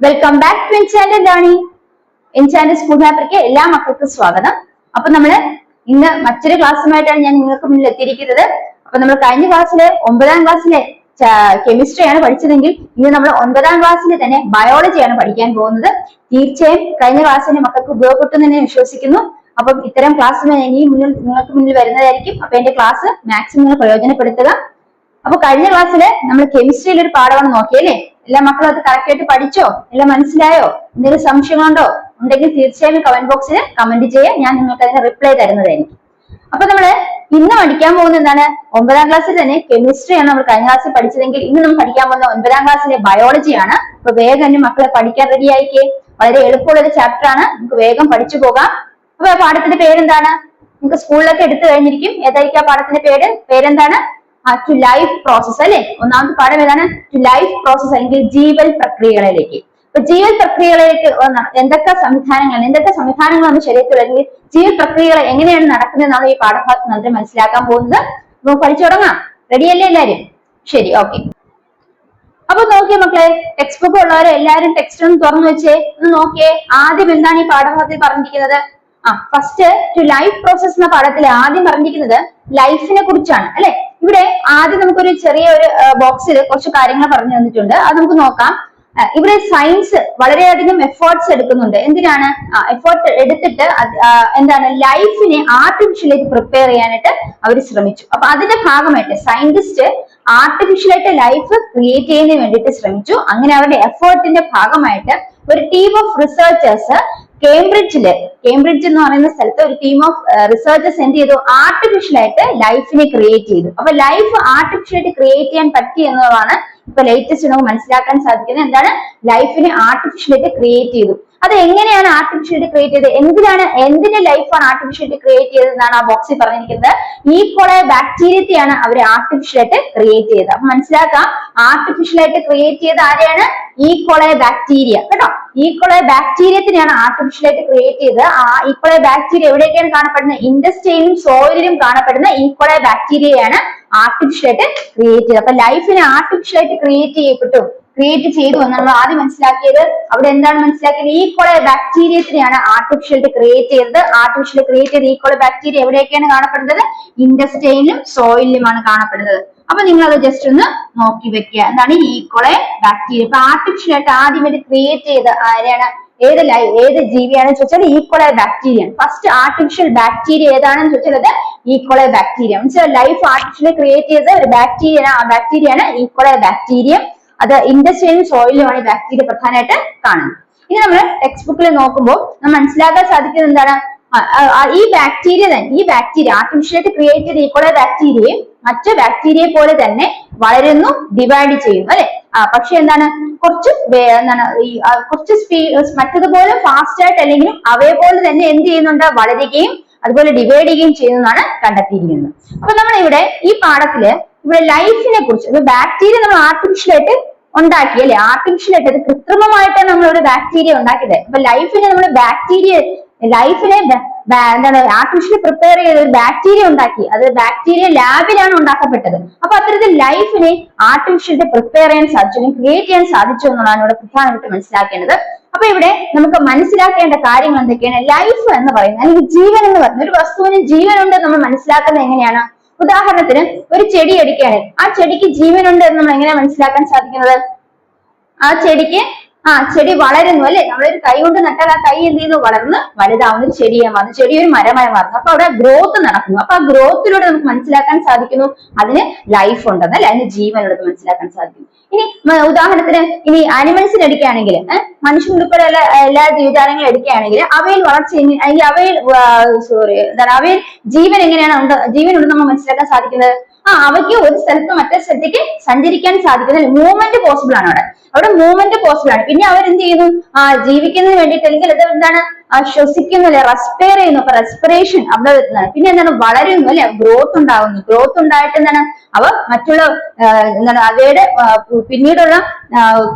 Welcome back to enchant learning. Enchant school മാപ്പിലേക്ക് എല്ലാ മക്കൾക്കും സ്വാഗതം. അപ്പൊ നമ്മള് ഇന്ന് മറ്റൊരു ക്ലാസ്സുമായിട്ടാണ് ഞാൻ നിങ്ങൾക്ക് മുന്നിൽ എത്തിയിരിക്കുന്നത്. അപ്പൊ നമ്മൾ കഴിഞ്ഞ ക്ലാസ്സിലെ 9ാം ക്ലാസ്സിലെ കെമിസ്ട്രിയാണ് പഠിച്ചതെങ്കിൽ ഇന്ന് നമ്മൾ 9ാം ക്ലാസ്സിലെ തന്നെ ബയോളജിയാണ് പഠിക്കാൻ പോകുന്നത്. തീർച്ചയായും കഴിഞ്ഞ ക്ലാസ്സിന്റെ മക്കൾക്ക് ഉപയോഗപ്പെട്ടെന്ന് തന്നെ വിശ്വസിക്കുന്നു. അപ്പം ഇത്തരം ക്ലാസ് ഇനി നിങ്ങൾക്ക് മുന്നിൽ വരുന്നതായിരിക്കും. അപ്പൊ എന്റെ ക്ലാസ് മാക്സിമം പ്രയോജനപ്പെടുത്തുക. അപ്പൊ കഴിഞ്ഞ ക്ലാസ്സില് നമ്മൾ കെമിസ്ട്രിയിൽ ഒരു പാഠമാണ് നോക്കിയല്ലേ? എല്ലാ മക്കളും അത് കറക്റ്റ് ആയിട്ട് പഠിച്ചോ? എല്ലാം മനസ്സിലായോ? എന്തെങ്കിലും സംശയമുണ്ടോ? ഉണ്ടെങ്കിൽ തീർച്ചയായും കമന്റ് ബോക്സിൽ കമന്റ് ചെയ്യാം. ഞാൻ നിങ്ങൾക്ക് അതിന് റിപ്ലൈ തരുന്നതായിരിക്കും. അപ്പൊ നമ്മള് ഇന്ന് പഠിക്കാൻ പോകുന്നത് എന്താണ്? 9ാം ക്ലാസ്സിൽ തന്നെ കെമിസ്ട്രിയാണ് നമ്മൾ കഴിഞ്ഞ ക്ലാസ്സിൽ പഠിച്ചതെങ്കിൽ ഇന്ന് നമ്മൾ പഠിക്കാൻ പോകുന്ന 9ാം ക്ലാസ്സിലെ ബയോളജിയാണ്. അപ്പൊ വേഗം തന്നെ മക്കളെ പഠിക്കാൻ റെഡി ആയിക്കേ. വളരെ എളുപ്പമുള്ള ഒരു ചാപ്റ്റർ ആണ്. നമുക്ക് വേഗം പഠിച്ചു പോകാം. അപ്പൊ ആ പാഠത്തിന്റെ പേരെന്താണ്? നിങ്ങൾക്ക് സ്കൂളിലൊക്കെ എടുത്തു കഴിഞ്ഞിരിക്കും. ഏതായിരിക്കും ആ പാഠത്തിന്റെ പേരെന്താണ്? ടു ലൈഫ് പ്രോസസ് അല്ലെ? ഒന്നാമത്തെ പാഠം ഏതാണ്? ടു ലൈഫ് പ്രോസസ് അല്ലെങ്കിൽ ജീവൽ പ്രക്രിയകളിലേക്ക്. അപ്പൊ ജീവൽ പ്രക്രിയകളിലേക്ക് എന്തൊക്കെ സംവിധാനങ്ങളാണ് ശരീരത്തിൽ, അല്ലെങ്കിൽ ജീവൽ പ്രക്രിയകൾ എങ്ങനെയാണ് നടക്കുന്നതെന്നാണ് ഈ പാഠഭാഗത്ത് നമുക്ക് മനസ്സിലാക്കാൻ പോകുന്നത്. നമുക്ക് പഠിച്ചു തുടങ്ങാം. റെഡിയല്ലേ എല്ലാരും? ശരി, ഓക്കെ. അപ്പൊ നോക്കിയേ മക്കളെ, ടെക്സ്റ്റ് ബുക്ക് ഉള്ളവരെ എല്ലാരും ടെക്സ്റ്റ് ഒന്ന് തുറന്നു വെച്ചേ. ഒന്ന് നോക്കിയേ, ആദ്യം എന്താണ് ഈ പാഠഭാഗത്തിൽ പറഞ്ഞിരിക്കുന്നത്? ഫസ്റ്റ് ടു ലൈഫ് പ്രോസസ് എന്ന പാഠത്തിൽ ആദ്യം പറഞ്ഞിരിക്കുന്നത് ലൈഫിനെ കുറിച്ചാണ് അല്ലെ? ഇവിടെ ആദ്യം നമുക്കൊരു ചെറിയ ഒരു ബോക്സിൽ കുറച്ച് കാര്യങ്ങൾ പറഞ്ഞു തന്നിട്ടുണ്ട്. അത് നമുക്ക് നോക്കാം. ഇവിടെ സയൻസ് വളരെയധികം എഫേർട്സ് എടുക്കുന്നുണ്ട്. എന്തിനാണ് എഫേർട്ട് എടുത്തിട്ട്? എന്താണ്, ലൈഫിനെ ആർട്ടിഫിഷ്യലായിട്ട് പ്രിപ്പയർ ചെയ്യാനായിട്ട് അവർ ശ്രമിച്ചു. അപ്പൊ അതിന്റെ ഭാഗമായിട്ട് സയന്റിസ്റ്റ് ആർട്ടിഫിഷ്യലായിട്ട് ലൈഫ് ക്രിയേറ്റ് ചെയ്യുന്നതിന് വേണ്ടിയിട്ട് ശ്രമിച്ചു. അങ്ങനെ അവരുടെ എഫേർട്ടിന്റെ ഭാഗമായിട്ട് ഒരു ടീം ഓഫ് റിസർച്ചേഴ്സ് കേംബ്രിഡ്ജ് എന്ന് പറയുന്ന സ്ഥലത്ത് ഒരു ടീം ഓഫ് റിസർച്ചേഴ്സ് എന്ത് ചെയ്തു? ആർട്ടിഫിഷ്യലായിട്ട് ലൈഫിനെ ക്രിയേറ്റ് ചെയ്തു. അപ്പൊ ലൈഫ് ആർട്ടിഫിഷ്യലായിട്ട് ക്രിയേറ്റ് ചെയ്യാൻ പറ്റി എന്നതാണ് ഇപ്പൊ ലേറ്റസ്റ്റ് നമുക്ക് മനസ്സിലാക്കാൻ സാധിക്കുന്നത്. എന്താണ്? ലൈഫിനെ ആർട്ടിഫിഷ്യലായിട്ട് ക്രിയേറ്റ് ചെയ്തു. അത് എങ്ങനെയാണ് ആർട്ടിഫിഷ്യലായിട്ട് ക്രിയേറ്റ് ചെയ്തത്? എന്തിന്റെ ലൈഫാണ് ആർട്ടിഫിഷ്യലായിട്ട് ക്രിയേറ്റ് ചെയ്തതെന്നാണ് ആ ബോക്സിൽ പറഞ്ഞിരിക്കുന്നത്. ഈക്കോളെ ബാക്ടീരിയത്തെയാണ് അവർ ആർട്ടിഫിഷ്യലായിട്ട് ക്രിയേറ്റ് ചെയ്തത്. അപ്പൊ മനസ്സിലാക്കാം, ആർട്ടിഫിഷ്യലായിട്ട് ക്രിയേറ്റ് ചെയ്ത ആരെയാണ്? ഈക്കോളെ ബാക്ടീരിയ കേട്ടോ. ഈക്കോളെ ബാക്ടീരിയത്തിനെയാണ് ആർട്ടിഫിഷ്യലായിട്ട് ക്രിയേറ്റ് ചെയ്തത്. ആ ഈക്കോളെ ബാക്ടീരിയ എവിടെയൊക്കെയാണ് കാണപ്പെടുന്നത്? ഇൻഡസ്ട്രിയിലും സോയിലിലും കാണപ്പെടുന്ന ഈക്കോളെ ബാക്ടീരിയയാണ് ആർട്ടിഫിഷ്യലായിട്ട് ക്രിയേറ്റ് ചെയ്തത്. അപ്പൊ ലൈഫിനെ ആർട്ടിഫിഷ്യലായിട്ട് ക്രിയേറ്റ് ചെയ്തു എന്നാണ് ആദ്യം മനസ്സിലാക്കിയത്. അവിടെ എന്താണ് മനസ്സിലാക്കിയത്? ഈക്കോളെ ബാക്ടീരിയത്തിനെയാണ് ആർട്ടിഫിഷ്യലായിട്ട് ക്രിയേറ്റ് ചെയ്ത ഈക്കോളെ ബാക്ടീരിയ എവിടെയൊക്കെയാണ് കാണപ്പെടുന്നത്? ഇൻഡസ്ട്രിയിലും സോയിലിലുമാണ് കാണപ്പെടുന്നത്. അപ്പൊ നിങ്ങൾ അത് ജസ്റ്റ് ഒന്ന് നോക്കി വെക്കുക. എന്താണ് ഈക്കോളെ ബാക്ടീരിയ? ഇപ്പൊ ആർട്ടിഫിഷ്യലായിട്ട് ആദ്യമായിട്ട് ക്രിയേറ്റ് ചെയ്ത ആരെയാണ്? ഏത് ജീവിയാണെന്ന് ചോദിച്ചാൽ ഈക്കോളെ ബാക്ടീരിയ. ഫസ്റ്റ് ആർട്ടിഫിഷ്യൽ ബാക്ടീരിയ ഏതാണെന്ന് ചോദിച്ചാൽ അത് ഈക്കോളെ ബാക്ടീരിയ. മനസ്സിലായി? ലൈഫ് ആർട്ടിഫിഷ്യലി ക്രിയേറ്റ് ചെയ്ത ഒരു ബാക്ടീരിയ, ആ ബാക്ടീരിയയാണ് ഈക്കോളെ ബാക്ടീരിയ. അത് ഇൻഡസ്ട്രിയിലും സോയിലുമാണ് ഈ ബാക്ടീരിയ പ്രധാനമായിട്ട് കാണുന്നത്. ഇനി നമ്മൾ ടെക്സ്റ്റ് ബുക്കിൽ നോക്കുമ്പോൾ നമ്മൾ മനസ്സിലാക്കാൻ സാധിക്കുന്നത് എന്താണ്? ഈ ബാക്ടീരിയ ആർട്ടിഫിഷ്യലായിട്ട് ക്രിയേറ്റ് ചെയ്ത ഈക്കോളെ ബാക്ടീരിയയും മറ്റു ബാക്ടീരിയയെ പോലെ തന്നെ വളരുന്നു, ഡിവൈഡ് ചെയ്യുന്നു അല്ലെ? പക്ഷെ എന്താണ്, കുറച്ച് മറ്റതുപോലെ ഫാസ്റ്റ് ആയിട്ട് അല്ലെങ്കിലും അവയെ പോലെ തന്നെ എന്ത് ചെയ്യുന്നുണ്ട്? വളരുകയും അതുപോലെ ഡിവൈഡ് ചെയ്യുകയും ചെയ്യുന്നതാണ് കണ്ടെത്തിയിരിക്കുന്നത്. അപ്പൊ നമ്മൾ ഈ പാഠത്തില് ഇവിടെ ലൈഫിനെ കുറിച്ച്, ബാക്ടീരിയ നമ്മൾ ആർട്ടിഫിഷ്യലായിട്ട് ഉണ്ടാക്കി അല്ലെ? ആർട്ടിഫിഷ്യലായിട്ട് അത് കൃത്രിമമായിട്ടാണ് നമ്മൾ ഒരു ബാക്ടീരിയ ഉണ്ടാക്കിയത്. അപ്പൊ ലൈഫിനെ എന്താണ് ആർട്ടിഫിഷ്യലി പ്രിപ്പയർ ചെയ്ത ഒരു ബാക്ടീരിയ ഉണ്ടാക്കി. അത് ബാക്ടീരിയ ലാബിലാണ് ഉണ്ടാക്കപ്പെട്ടത്. അപ്പൊ അത്തരത്തിൽ ലൈഫിനെ ആർട്ടിഫിഷ്യലി പ്രിപ്പയർ ചെയ്യാൻ സാധിച്ചു, അല്ലെങ്കിൽ ക്രിയേറ്റ് ചെയ്യാൻ സാധിച്ചു എന്നുള്ളതാണ് ഇവിടെ പ്രധാനമായിട്ട് മനസ്സിലാക്കേണ്ടത്. അപ്പൊ ഇവിടെ നമുക്ക് മനസ്സിലാക്കേണ്ട കാര്യങ്ങൾ എന്തൊക്കെയാണ്? ലൈഫ് എന്ന് പറയുന്നത്, അല്ലെങ്കിൽ ജീവൻ എന്ന് പറയുന്നത്, ഒരു വസ്തുവിന് ജീവനുണ്ട് നമ്മൾ മനസ്സിലാക്കുന്നത് എങ്ങനെയാണ്? ഉദാഹരണത്തിന് ഒരു ചെടി എടുക്കുകയാണെങ്കിൽ ആ ചെടിക്ക് ജീവനുണ്ട് എന്ന് നമ്മൾ എങ്ങനെയാണ് മനസ്സിലാക്കാൻ സാധിക്കുന്നത്? ആ ചെടി വളരുന്നു അല്ലെ? നമ്മളൊരു കൈ കൊണ്ട് നട്ടാൽ ആ കൈ എന്ത് ചെയ്യുന്നു? വളർന്ന് വലുതാവുന്ന ഒരു ചെടിയായി മാറുന്നു, ചെടി ഒരു മരമായി മാറുന്നു. അപ്പൊ അവിടെ ഗ്രോത്ത് നടക്കുന്നു. അപ്പൊ ആ ഗ്രോത്തിലൂടെ നമുക്ക് മനസ്സിലാക്കാൻ സാധിക്കുന്നു അതിന് ലൈഫ് ഉണ്ടെന്ന് അല്ലെ, അതിന് ജീവനുള്ളത് മനസ്സിലാക്കാൻ സാധിക്കുന്നു. ഇനി ഉദാഹരണത്തിന് ഇനി ആനിമൽസിന് എടുക്കുകയാണെങ്കിൽ, മനുഷ്യൻ ഉൾപ്പെടെ എല്ലാ ജീവജാലങ്ങളും എടുക്കുകയാണെങ്കിൽ അവയിൽ അവയിൽ ജീവൻ ഉണ്ടെന്ന് നമ്മൾ മനസ്സിലാക്കാൻ സാധിക്കുന്നത്? അവയ്ക്ക് ഒരു സ്ഥലത്ത് മറ്റേ സ്ഥലത്തേക്ക് സഞ്ചരിക്കാൻ സാധിക്കുന്ന മൂവ്മെന്റ് പോസിബിൾ ആണ്. അവിടെ മൂവ്മെന്റ് പോസിബിൾ ആണ്. പിന്നെ അവരെന്ത് ചെയ്യുന്നു? ജീവിക്കുന്നതിന് വേണ്ടിയിട്ട്, അല്ലെങ്കിൽ അത് എന്താണ്, ശ്വസിക്കുന്നു അല്ലെ, റെസ്പയർ ചെയ്യുന്നു. അപ്പൊ റെസ്പിറേഷൻ അവിടെ വരുന്നതാണ്. പിന്നെ എന്താണ്? വളരുന്നു അല്ലെ, ഗ്രോത്ത് ഉണ്ടാകുന്നു. ഗ്രോത്ത് ഉണ്ടായിട്ട് എന്താണ്, അവ മറ്റുള്ള അവയുടെ പിന്നീടുള്ള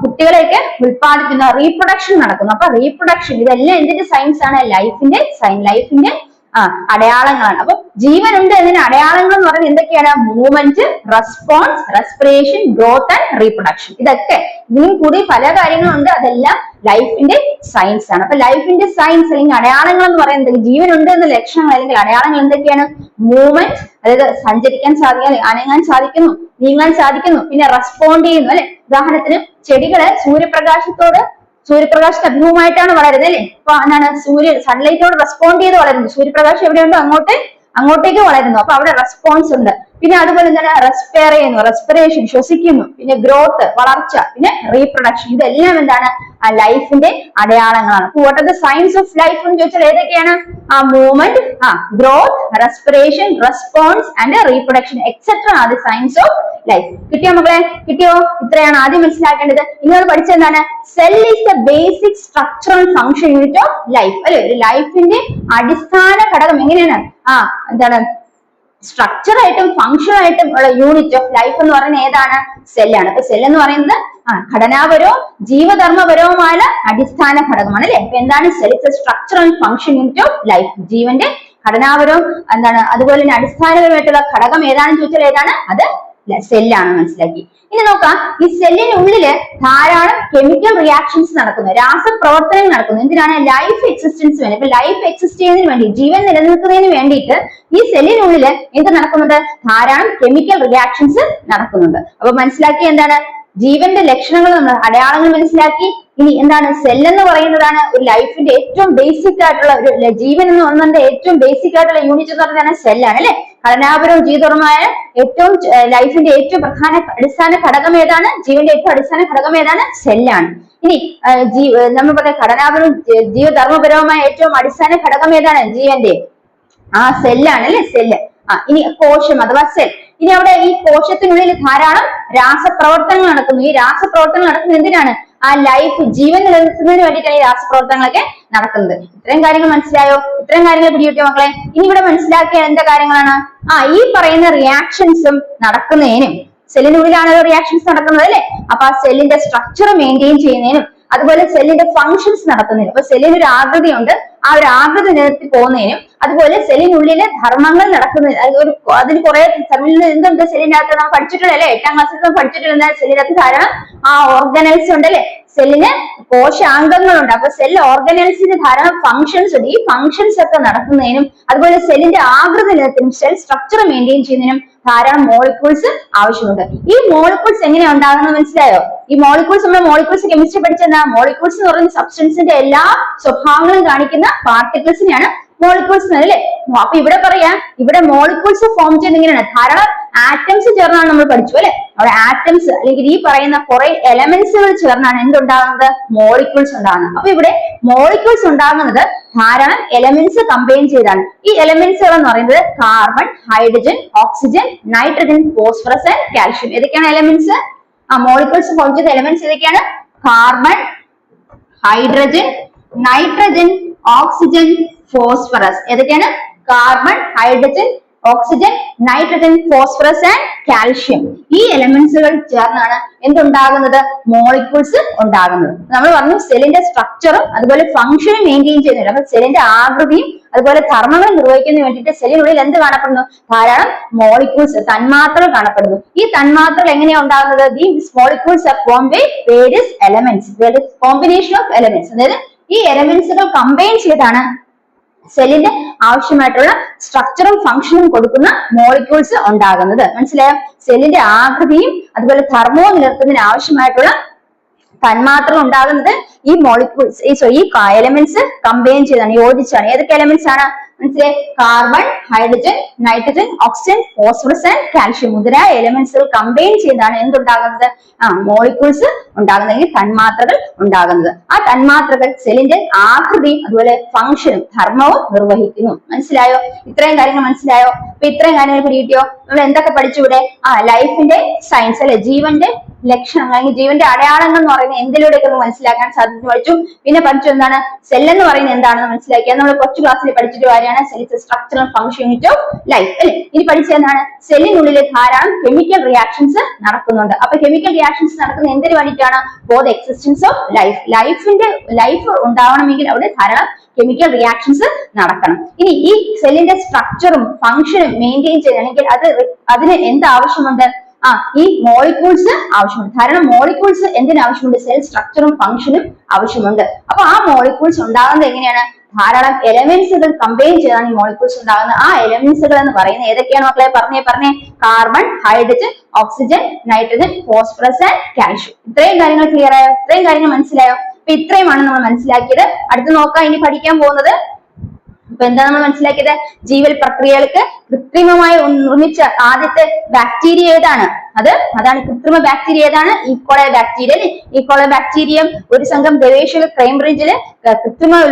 കുട്ടികളെയൊക്കെ ഉത്പാദിപ്പിക്കുന്ന റീപ്രൊഡക്ഷൻ നടക്കുന്നു. അപ്പൊ റീപ്രൊഡക്ഷൻ ഇതെല്ലാം എന്തിന്റെ സയൻസ് ആണ്? ലൈഫിന്റെ അടയാളങ്ങളാണ്. അപ്പൊ ജീവനുണ്ട് എന്നതിന് അടയാളങ്ങൾ എന്ന് പറയുന്നത് എന്തൊക്കെയാണ്? Movement, response, respiration, growth and reproduction. ഇതൊക്കെ ഇതിനും കൂടി പല കാര്യങ്ങളുണ്ട്. അതെല്ലാം ലൈഫിന്റെ സയൻസ് ആണ്. അപ്പൊ ലൈഫിന്റെ സയൻസ് അല്ലെങ്കിൽ അടയാളങ്ങൾ എന്ന് പറയുന്നത് ജീവനുണ്ട് എന്ന ലക്ഷണങ്ങൾ അല്ലെങ്കിൽ അടയാളങ്ങൾ എന്തൊക്കെയാണ്? മൂവ്മെന്റ്, അതായത് സഞ്ചരിക്കാൻ സാധിക്കാൻ, അനങ്ങാൻ സാധിക്കുന്നു, നീങ്ങാൻ സാധിക്കുന്നു, പിന്നെ റെസ്പോണ്ട് ചെയ്യുന്നു അല്ലെ. ഉദാഹരണത്തിന് ചെടികള് സൂര്യപ്രകാശത്തിന് അഭിമുഖമായിട്ടാണ് വളരുന്നത് അല്ലെ. അപ്പൊ എന്താണ്? സൺലൈറ്റോട് റെസ്പോണ്ട് ചെയ്ത് വളരുന്നു. സൂര്യപ്രകാശം എവിടെയുണ്ടോ അങ്ങോട്ടേക്ക് വളരുന്നു. അപ്പൊ അവിടെ റെസ്പോൺസ് ഉണ്ട്. പിന്നെ അതുപോലെ എന്താണ്? റെസ്പയർ ചെയ്യുന്നു, റെസ്പിറേഷൻ, ശ്വസിക്കുന്നു, പിന്നെ ഗ്രോത്ത്, വളർച്ച, പിന്നെ റീപ്രൊഡക്ഷൻ. ഇതെല്ലാം എന്താണ്? ലൈഫിന്റെ അടയാളങ്ങളാണ്. What are the science of life എന്ന് ചോദിച്ചാൽ ഏതൊക്കെയാണ്? Movement, growth, respiration, response and reproduction etcetera are the science of life. കിട്ടിയോ മക്കളെ? കിട്ടിയോ? ഇത്രയാണ് ആദ്യം മനസ്സിലാക്കേണ്ടത്. നിങ്ങൾ പഠിച്ചെന്താണ്? Cell is the basic structural function unit of life അല്ലെ. ഒരു ലൈഫിന്റെ അടിസ്ഥാന ഘടകം എങ്ങനെയാണ്? എന്താണ്? സ്ട്രക്ചർ ആയിട്ടും ഫംഗ്ഷൻ ആയിട്ടും ഉള്ള യൂണിറ്റ് ഓഫ് ലൈഫ് എന്ന് പറയുന്നത് ഏതാണ്? സെല്ലാണ്. അപ്പൊ സെൽ എന്ന് പറയുന്നത് ഘടനാപരവും ജീവധർമ്മപരവുമായ അടിസ്ഥാന ഘടകമാണ് അല്ലെ. അപ്പൊ എന്താണ് cell? It's A structure and function unit of life. ജീവന്റെ ഘടനാപരവും എന്താണ് അതുപോലെ തന്നെ അടിസ്ഥാനപരമായിട്ടുള്ള ഘടകം ഏതാണെന്ന് ചോദിച്ചാൽ ഏതാണ്? അത് സെല്ലാണ്. മനസ്സിലാക്കി. ഇനി നോക്കാം, ഈ സെല്ലിനുള്ളില് ധാരാളം കെമിക്കൽ റിയാക്ഷൻസ് നടക്കുന്നു, രാസപ്രവർത്തനങ്ങൾ നടക്കുന്നു. എന്തിനാണ്? ലൈഫ് എക്സിസ്റ്റൻസ് വേണ്ടി. ഇപ്പൊ ലൈഫ് എക്സിസ്റ്റ് ചെയ്യുന്നതിന് വേണ്ടി, ജീവൻ നിലനിൽക്കുന്നതിന് വേണ്ടിയിട്ട് ഈ സെല്ലിനുള്ളില് എന്ത് നടക്കുന്നുണ്ട്? ധാരാളം കെമിക്കൽ റിയാക്ഷൻസ് നടക്കുന്നുണ്ട്. അപ്പൊ മനസ്സിലാക്കി എന്താണ്? ജീവന്റെ ലക്ഷണങ്ങൾ, നമ്മൾ അടയാളങ്ങൾ മനസ്സിലാക്കി. ഇനി എന്താണ്? സെൽ എന്ന് പറയുന്നതാണ് ഒരു ലൈഫിന്റെ ഏറ്റവും ബേസിക് ആയിട്ടുള്ള ഒരു ജീവൻ എന്ന് പറയുന്നതിന്റെ ഏറ്റവും ബേസിക് ആയിട്ടുള്ള യൂണിറ്റ് എന്ന് പറയുന്നതാണ് സെല്ലാണ് അല്ലെ. ഘടനാപരവും ജീവധർമ്മമായ ഏറ്റവും ലൈഫിന്റെ ഏറ്റവും അടിസ്ഥാന ഘടകം ഏതാണ്? ജീവന്റെ ഏറ്റവും അടിസ്ഥാന ഘടകം ഏതാണ്? സെല്ലാണ്. ഇനി നമ്മൾ പറയാം ഘടനാപരവും ജീവധർമ്മപരവുമായ ഏറ്റവും അടിസ്ഥാന ഘടകം ഏതാണ്? ജീവന്റെ സെല്ലാണ് അല്ലെ. സെല്ല്. ഇനി കോശം അഥവാ സെൽ. ഇനി അവിടെ ഈ കോശത്തിനുള്ളിൽ ധാരാളം രാസപ്രവർത്തനങ്ങൾ നടക്കുന്നു. ഈ രാസപ്രവർത്തനങ്ങൾ നടക്കുന്നത് എന്തിനാണ്? ലൈഫ് ജീവൻ നിലനിർത്തുന്നതിന് വേണ്ടിയിട്ടാണ് ഈ രാസപ്രവർത്തനങ്ങളൊക്കെ നടക്കുന്നത്. ഇത്രയും കാര്യങ്ങൾ മനസ്സിലായോ? ഇത്രയും കാര്യങ്ങൾ പിടികിട്ടിയോ മക്കളെ? ഇനി ഇവിടെ മനസ്സിലാക്കിയ എന്താ കാര്യങ്ങളാണ്? ഈ പറയുന്ന റിയാക്ഷൻസും നടക്കുന്നതിനും, സെല്ലിനുള്ളിലാണല്ലോ റിയാക്ഷൻസ് നടക്കുന്നത് അല്ലെ. അപ്പൊ ആ സെല്ലിന്റെ സ്ട്രക്ചർ മെയിൻറ്റെയിൻ ചെയ്യുന്നതിനും അതുപോലെ സെല്ലിന്റെ ഫങ്ഷൻസ് നടത്തുന്നതിനും. അപ്പൊ സെല്ലിന് ഒരു ആകൃതിയുണ്ട്, ആ ഒരു ആകൃതി നിലനിർത്തി പോകുന്നതിനും അതുപോലെ സെല്ലിനുള്ളിലെ ധർമ്മങ്ങൾ നടക്കുന്നതിന് അതിന് കുറെ സെല്ലിൽ എന്തുണ്ട്? സെല്ലിന്റെ അകത്ത് നമ്മൾ പഠിച്ചിട്ടുള്ള അല്ലെ, 8ാം ക്ലാസ്സിൽ നമ്മൾ പഠിച്ചിട്ടുള്ള സെല്ലിന്റെ അകത്ത് ധാരാളം ഓർഗനൽസ് ഉണ്ട് അല്ലെ. സെല്ലിന് കോശാംഗങ്ങളുണ്ട്. അപ്പൊ സെൽ ഓർഗനൽസിന് ധാരാളം ഫങ്ഷൻസ് ഉണ്ട്. ഈ ഫങ്ഷൻസ് ഒക്കെ നടത്തുന്നതിനും അതുപോലെ സെല്ലിന്റെ ആകൃതി നിലനിർത്തുന്നതിനും, സെൽ സ്ട്രക്ചർ മെയിൻറ്റെയിൻ ചെയ്യുന്നതിനും ധാരാളം മോളിക്യൂൾസ് ആവശ്യമുണ്ട്. ഈ മോളിക്യൂൾസ് എങ്ങനെയാണ് ഉണ്ടാകുന്നത് മനസ്സിലായോ? ഈ മോളിക്യൂൾസ് നമ്മൾ മോളിക്യൂൾസ് കെമിസ്ട്രി പഠിച്ചെന്താ? മോളിക്യൂൾസ് എന്ന് പറയുന്ന സബ്സ്റ്റൻസിന്റെ എല്ലാ സ്വഭാവങ്ങളും കാണിക്കുന്ന പാർട്ടിക്കിൾസിനെയാണ് മോളിക്യൂൾസ് അല്ലേ. അപ്പൊ ഇവിടെ പറയാം, ഇവിടെ മോളിക്യൂൾസ് ഫോം ചെയ്യുന്നത് എങ്ങനെയാണ്? ധാരാളം ആറ്റംസ് ചേർന്നാണ് നമ്മൾ പഠിച്ചു അല്ലെ. അവിടെ ആറ്റംസ് അല്ലെങ്കിൽ ഈ പറയുന്ന കുറെ എലമെന്റ്സുകൾ ചേർന്നാണ് എന്തുണ്ടാകുന്നത്? മോളിക്യൂൾസ് ഉണ്ടാകുന്നത്. അപ്പൊ ഇവിടെ മോളിക്യൂൾസ് ഉണ്ടാകുന്നത് ധാരാളം എലമെന്റ്സ് കമ്പൈൻ ചെയ്താണ്. ഈ എലമെന്റ്സുകൾ എന്ന് പറയുന്നത് carbon, hydrogen, oxygen, nitrogen, phosphorus and calcium. ഏതൊക്കെയാണ് എലമെന്റ്സ്? മോളിക്യൂൾസ് ഫോം ചെയ്ത എലമെന്റ്സ് ഏതൊക്കെയാണ്? Carbon, hydrogen, nitrogen, oxygen, phosphorus. ഏതൊക്കെയാണ്? Carbon, hydrogen, oxygen, nitrogen, phosphorus and calcium. ഈ എലമെന്റ്സുകൾ ചേർന്നാണ് എന്തുണ്ടാകുന്നത്? മോളിക്യൂൾസ് ഉണ്ടാകുന്നത്. നമ്മൾ പറഞ്ഞു സെല്ലിന്റെ സ്ട്രക്ചറും അതുപോലെ ഫംഗ്ഷനും മെയിൻറ്റെയിൻ ചെയ്യുന്നുണ്ട്. അപ്പൊ സെല്ലിന്റെ ആകൃതിയും അതുപോലെ ധർമ്മങ്ങൾ നിർവഹിക്കുന്നതിന് വേണ്ടിയിട്ട് സെല്ലിനുള്ളിൽ എന്ത് കാണപ്പെടുന്നു? ധാരാളം മോളിക്യൂൾസ്, തന്മാത്രകൾ കാണപ്പെടുന്നു. ഈ തന്മാത്രകൾ എങ്ങനെയാണ് ഉണ്ടാകുന്നത്? These molecules are formed by various elements, various combination of elements. അതായത് ഈ എലമെന്റ്സുകൾ കമ്പൈൻ ചെയ്താണ് സെല്ലിന്റെ ആവശ്യമായിട്ടുള്ള സ്ട്രക്ചറും ഫംഗ്ഷനും കൊടുക്കുന്ന മോളിക്യൂൾസ് ഉണ്ടാകുന്നത്. മനസ്സിലായോ? സെല്ലിന്റെ ആകൃതിയും അതുപോലെ ധർമ്മവും നിലനിർത്തുന്നതിന് ആവശ്യമായിട്ടുള്ള തന്മാത്രകൾ ഉണ്ടാകുന്നത് ഈ മോളിക്യൂൾസ് ഈ എലമെന്റ്സ് കമ്പൈൻ ചെയ്താണ്, യോജിച്ചാണ്. ഏതൊക്കെ എലമെന്റ്സ് ആണ് മനസ്സിലായി? Carbon, hydrogen, nitrogen, oxygen, phosphorus and calcium മുതലായ എലമെന്റ്സുകൾ കമ്പൈൻ ചെയ്താണ് എന്തുണ്ടാകുന്നത്? മോളിക്യൂൾസ് ഉണ്ടാകുന്നത്, അല്ലെങ്കിൽ തന്മാത്രകൾ ഉണ്ടാകുന്നത്. ആ തന്മാത്രകൾ സെല്ലിന്റെ ആകൃതിയും അതുപോലെ ഫംഗ്ഷനും ധർമ്മവും നിർവഹിക്കുന്നു. മനസ്സിലായോ? ഇത്രയും കാര്യങ്ങൾ മനസ്സിലായോ? അപ്പൊ ഇത്രയും കാര്യങ്ങൾ പിടികിട്ടിയോ? നമ്മൾ എന്തൊക്കെ പഠിച്ചു ഇവിടെ? ലൈഫിന്റെ സയൻസ് അല്ലെ, ജീവന്റെ ലക്ഷണങ്ങൾ അല്ലെങ്കിൽ ജീവന്റെ അടയാളങ്ങൾ എന്ന് പറയുന്നത് എന്തിലൂടെയൊക്കെ നമുക്ക് മനസ്സിലാക്കാൻ സാധിച്ചു പഠിച്ചു. പിന്നെ പഠിച്ചു എന്താണ് സെൽ എന്ന് പറയുന്നത് എന്താണെന്ന് മനസ്സിലാക്കിയ നമ്മൾ കൊച്ചു ക്ലാസ്സിൽ പഠിച്ചിട്ട് വരികയാണ്. Cell is structural function unit of life അല്ലെ. ഇനി പഠിച്ചത് എന്താണ് സെല്ലിനുള്ളിൽ ധാരാളം കെമിക്കൽ റിയാക്ഷൻസ് നടക്കുന്നുണ്ട്. അപ്പൊ കെമിക്കൽ റിയാക്ഷൻസ് നടക്കുന്ന എന്തിനു വേണ്ടിയിട്ടാണ്? For the existence of life. Life ഉണ്ടാവണമെങ്കിൽ അവിടെ ധാരാളം കെമിക്കൽ റിയാക്ഷൻസ് നടക്കണം. ഇനി ഈ സെല്ലിന്റെ സ്ട്രക്ചറും ഫംഗ്ഷനും മെയിൻറ്റെയിൻ ചെയ്യണമെങ്കിൽ അതിന് എന്ത് ആവശ്യമുണ്ട്? ഈ മോളിക്യൂൾസ് ആവശ്യമുണ്ട്. ധാരാളം മോളിക്യൂൾസ് എന്തിനാവശ്യമുണ്ട്? സെൽ സ്ട്രക്ചറും ഫംഗ്ഷനും ആവശ്യമുണ്ട്. അപ്പൊ ആ മോളിക്യൂൾസ് ഉണ്ടാകുന്നത് എങ്ങനെയാണ്? ധാരാളം എലമെന്റ്സുകൾ കമ്പൈൻ ചെയ്താണ് ഈ മോളിക്യൂൾസ് ഉണ്ടാകുന്നത്. ആ എലമെന്റ്സുകൾ എന്ന് പറയുന്നത് ഏതൊക്കെയാണ് മക്കളെ? പറഞ്ഞേ carbon, hydrogen, oxygen, nitrogen, phosphorus and calcium. ഇത്രയും കാര്യങ്ങൾ ക്ലിയർ ആയോ? ഇത്രയും കാര്യങ്ങൾ മനസ്സിലായോ? അപ്പൊ ഇത്രയുമാണ് നമ്മൾ മനസ്സിലാക്കിയത്. അടുത്ത് നോക്കാം ഇനി പഠിക്കാൻ പോകുന്നത്. അപ്പൊ എന്താ നമ്മൾ മനസ്സിലാക്കിയത്? ജീവൽ പ്രക്രിയകൾക്ക് കൃത്രിമമായി നിർമ്മിച്ച ആദ്യത്തെ ബാക്ടീരിയ ഏതാണ്? അതാണ് കൃത്രിമ ബാക്ടീരിയ ഏതാണ്? ഈക്കോളെ ബാക്ടീരിയ അല്ലെ. ഈക്കോളെ ബാക്ടീരിയം ഒരു സംഘം ഗവേഷകർ കേംബ്രിഡ്ജില് കൃത്രിമ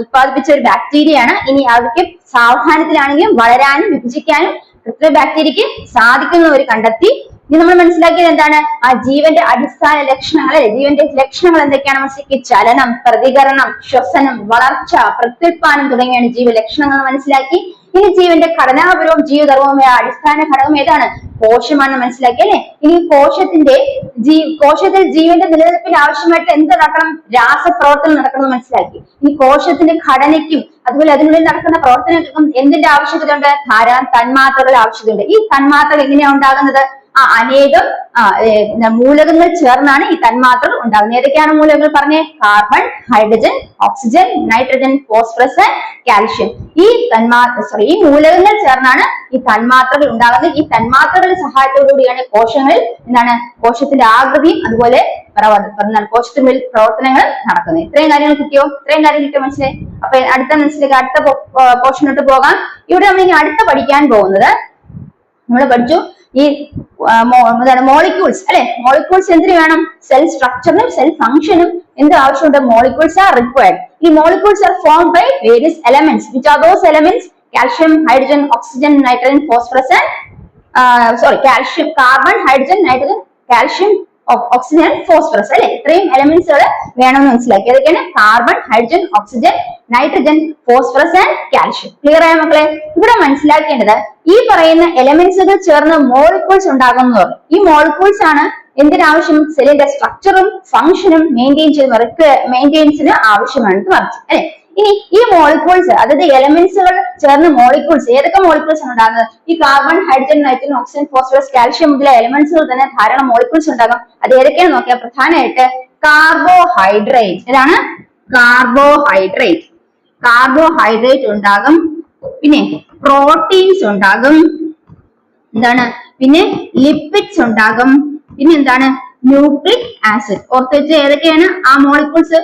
ഉത്പാദിപ്പിച്ച ഒരു ബാക്ടീരിയയാണ്. ഇനി അവർക്ക് സാവധാനത്തിലാണെങ്കിലും വളരാനും വിഭജിക്കാനും കൃത്രിമ ബാക്ടീരിയക്ക് സാധിക്കുന്നവർ കണ്ടെത്തി. ഇനി നമ്മൾ മനസ്സിലാക്കിയത് എന്താണ്? ആ ജീവന്റെ അടിസ്ഥാന ലക്ഷണങ്ങൾ, ജീവന്റെ ലക്ഷണങ്ങൾ എന്തൊക്കെയാണ് മനസ്സിലാക്കി? ചലനം, പ്രതികരണം, ശ്വസനം, വളർച്ച, പ്രത്യുൽപാദനം തുടങ്ങിയാണ് ജീവലക്ഷണങ്ങൾ മനസ്സിലാക്കി. ഇനി ജീവന്റെ ഘടനാപരവും ജീവധർമ്മവുമായ അടിസ്ഥാന ഘടകം ഏതാണ്? കോശമാണ് മനസ്സിലാക്കി അല്ലെ. ഇനി കോശത്തിൽ ജീവന്റെ നിലനിൽപ്പിന് ആവശ്യമായിട്ട് എന്ത് നടക്കണം? രാസപ്രവർത്തനം നടക്കണം മനസ്സിലാക്കി. ഈ കോശത്തിന്റെ ഘടനയ്ക്കും അതുപോലെ അതിനുള്ളിൽ നടക്കുന്ന പ്രവർത്തനങ്ങൾക്കും എന്തിന്റെ ആവശ്യകതയുണ്ട്? ധാരാളം തന്മാത്രകളുടെ ആവശ്യകതയുണ്ട്. ഈ തന്മാത്രകൾ എങ്ങനെയാണ് ഉണ്ടാകുന്നത്? അനേകം മൂലകങ്ങൾ ചേർന്നാണ് ഈ തന്മാത്രകൾ ഉണ്ടാകുന്നത്. ഏതൊക്കെയാണ് മൂലകങ്ങൾ? പറഞ്ഞേ. Carbon, hydrogen, oxygen, nitrogen, phosphorus, calcium. ഈ മൂലകങ്ങൾ ചേർന്നാണ് ഈ തന്മാത്രകൾ ഉണ്ടാകുന്നത്. ഈ തന്മാത്രകളുടെ സഹായത്തോടുകൂടിയാണ് കോശങ്ങളിൽ കോശത്തിന്റെ ആകൃതിയും അതുപോലെ കോശത്തിനുള്ളിൽ പ്രവർത്തനങ്ങൾ നടക്കുന്നത്. ഇത്രയും കാര്യങ്ങൾ കിട്ടിയോ? മനസ്സിലായി? അപ്പൊ അടുത്ത പോർഷനോട്ട് പോകാം. ഇവിടെ നമ്മൾ ഇനി അടുത്ത പഠിക്കാൻ പോകുന്നത് നമ്മൾ പഠിച്ചു ഈ മോളിക്യൂൾസ് അല്ലെ. മോളിക്യൂൾസ് എന്തിനു വേണം? സെൽ സ്ട്രക്ചറിനും സെൽ ഫംഗ്ഷനും എന്ത് ആവശ്യമുണ്ട്? Molecules are required. ഈ molecules are formed by various elements. Which are those elements? Calcium, hydrogen, oxygen, nitrogen, phosphorus calcium, carbon, hydrogen, nitrogen, calcium, oxygen, phosphorus അല്ലെ. ഇത്രയും എലമെന്റ്സുകൾ വേണമെന്ന് മനസ്സിലാക്കി. ഏതൊക്കെയാണ്? Carbon, hydrogen, oxygen, nitrogen, phosphorus and calcium. Clear ആയ മക്കളെ? ഇവിടെ മനസ്സിലാക്കേണ്ടത് ഈ പറയുന്ന എലമെന്റ്സുകൾ ചേർന്ന് മോളിക്യൂൾസ് ഉണ്ടാകുന്നു. ഈ മോളിക്യൂൾസ് ആണ് എന്തിനാവശ്യം? സെല്ലിന്റെ സ്ട്രക്ചറും ഫംഗ്ഷനും മെയിൻറ്റെയിൻസിന് ആവശ്യമാണ് പറഞ്ഞു അല്ലെ. ഇനി ഈ മോളിക്യൂൾസ് അതായത് എലമെന്റ്സുകൾ ചേർന്ന് മോളിക്യൂൾസ് ഏതൊക്കെ മോളിക്യൂൾസ് ആണ് ഉണ്ടാകുന്നത്? ഈ carbon, hydrogen, nitrogen, oxygen, phosphorus, calcium മുതലായ എലമെന്റ്സുകൾ തന്നെ ധാരാളം മോളിക്യൂൾസ് ഉണ്ടാകും. അത് ഏതൊക്കെയാണെന്ന് നോക്കിയാൽ പ്രധാനമായിട്ട് കാർബോഹൈഡ്രേറ്റ്. ഏതാണ്? കാർബോഹൈഡ്രേറ്റ് ഉണ്ടാകും. പിന്നെ പ്രോട്ടീൻസ് ഉണ്ടാകും. പിന്നെ ലിപ്പിഡ്സ് ഉണ്ടാകും. പിന്നെ ന്യൂക്ലിക് ആസിഡ്. ഓർത്ത് വെച്ച് ഏതൊക്കെയാണ് ആ മോളിക്യൂൾസ്?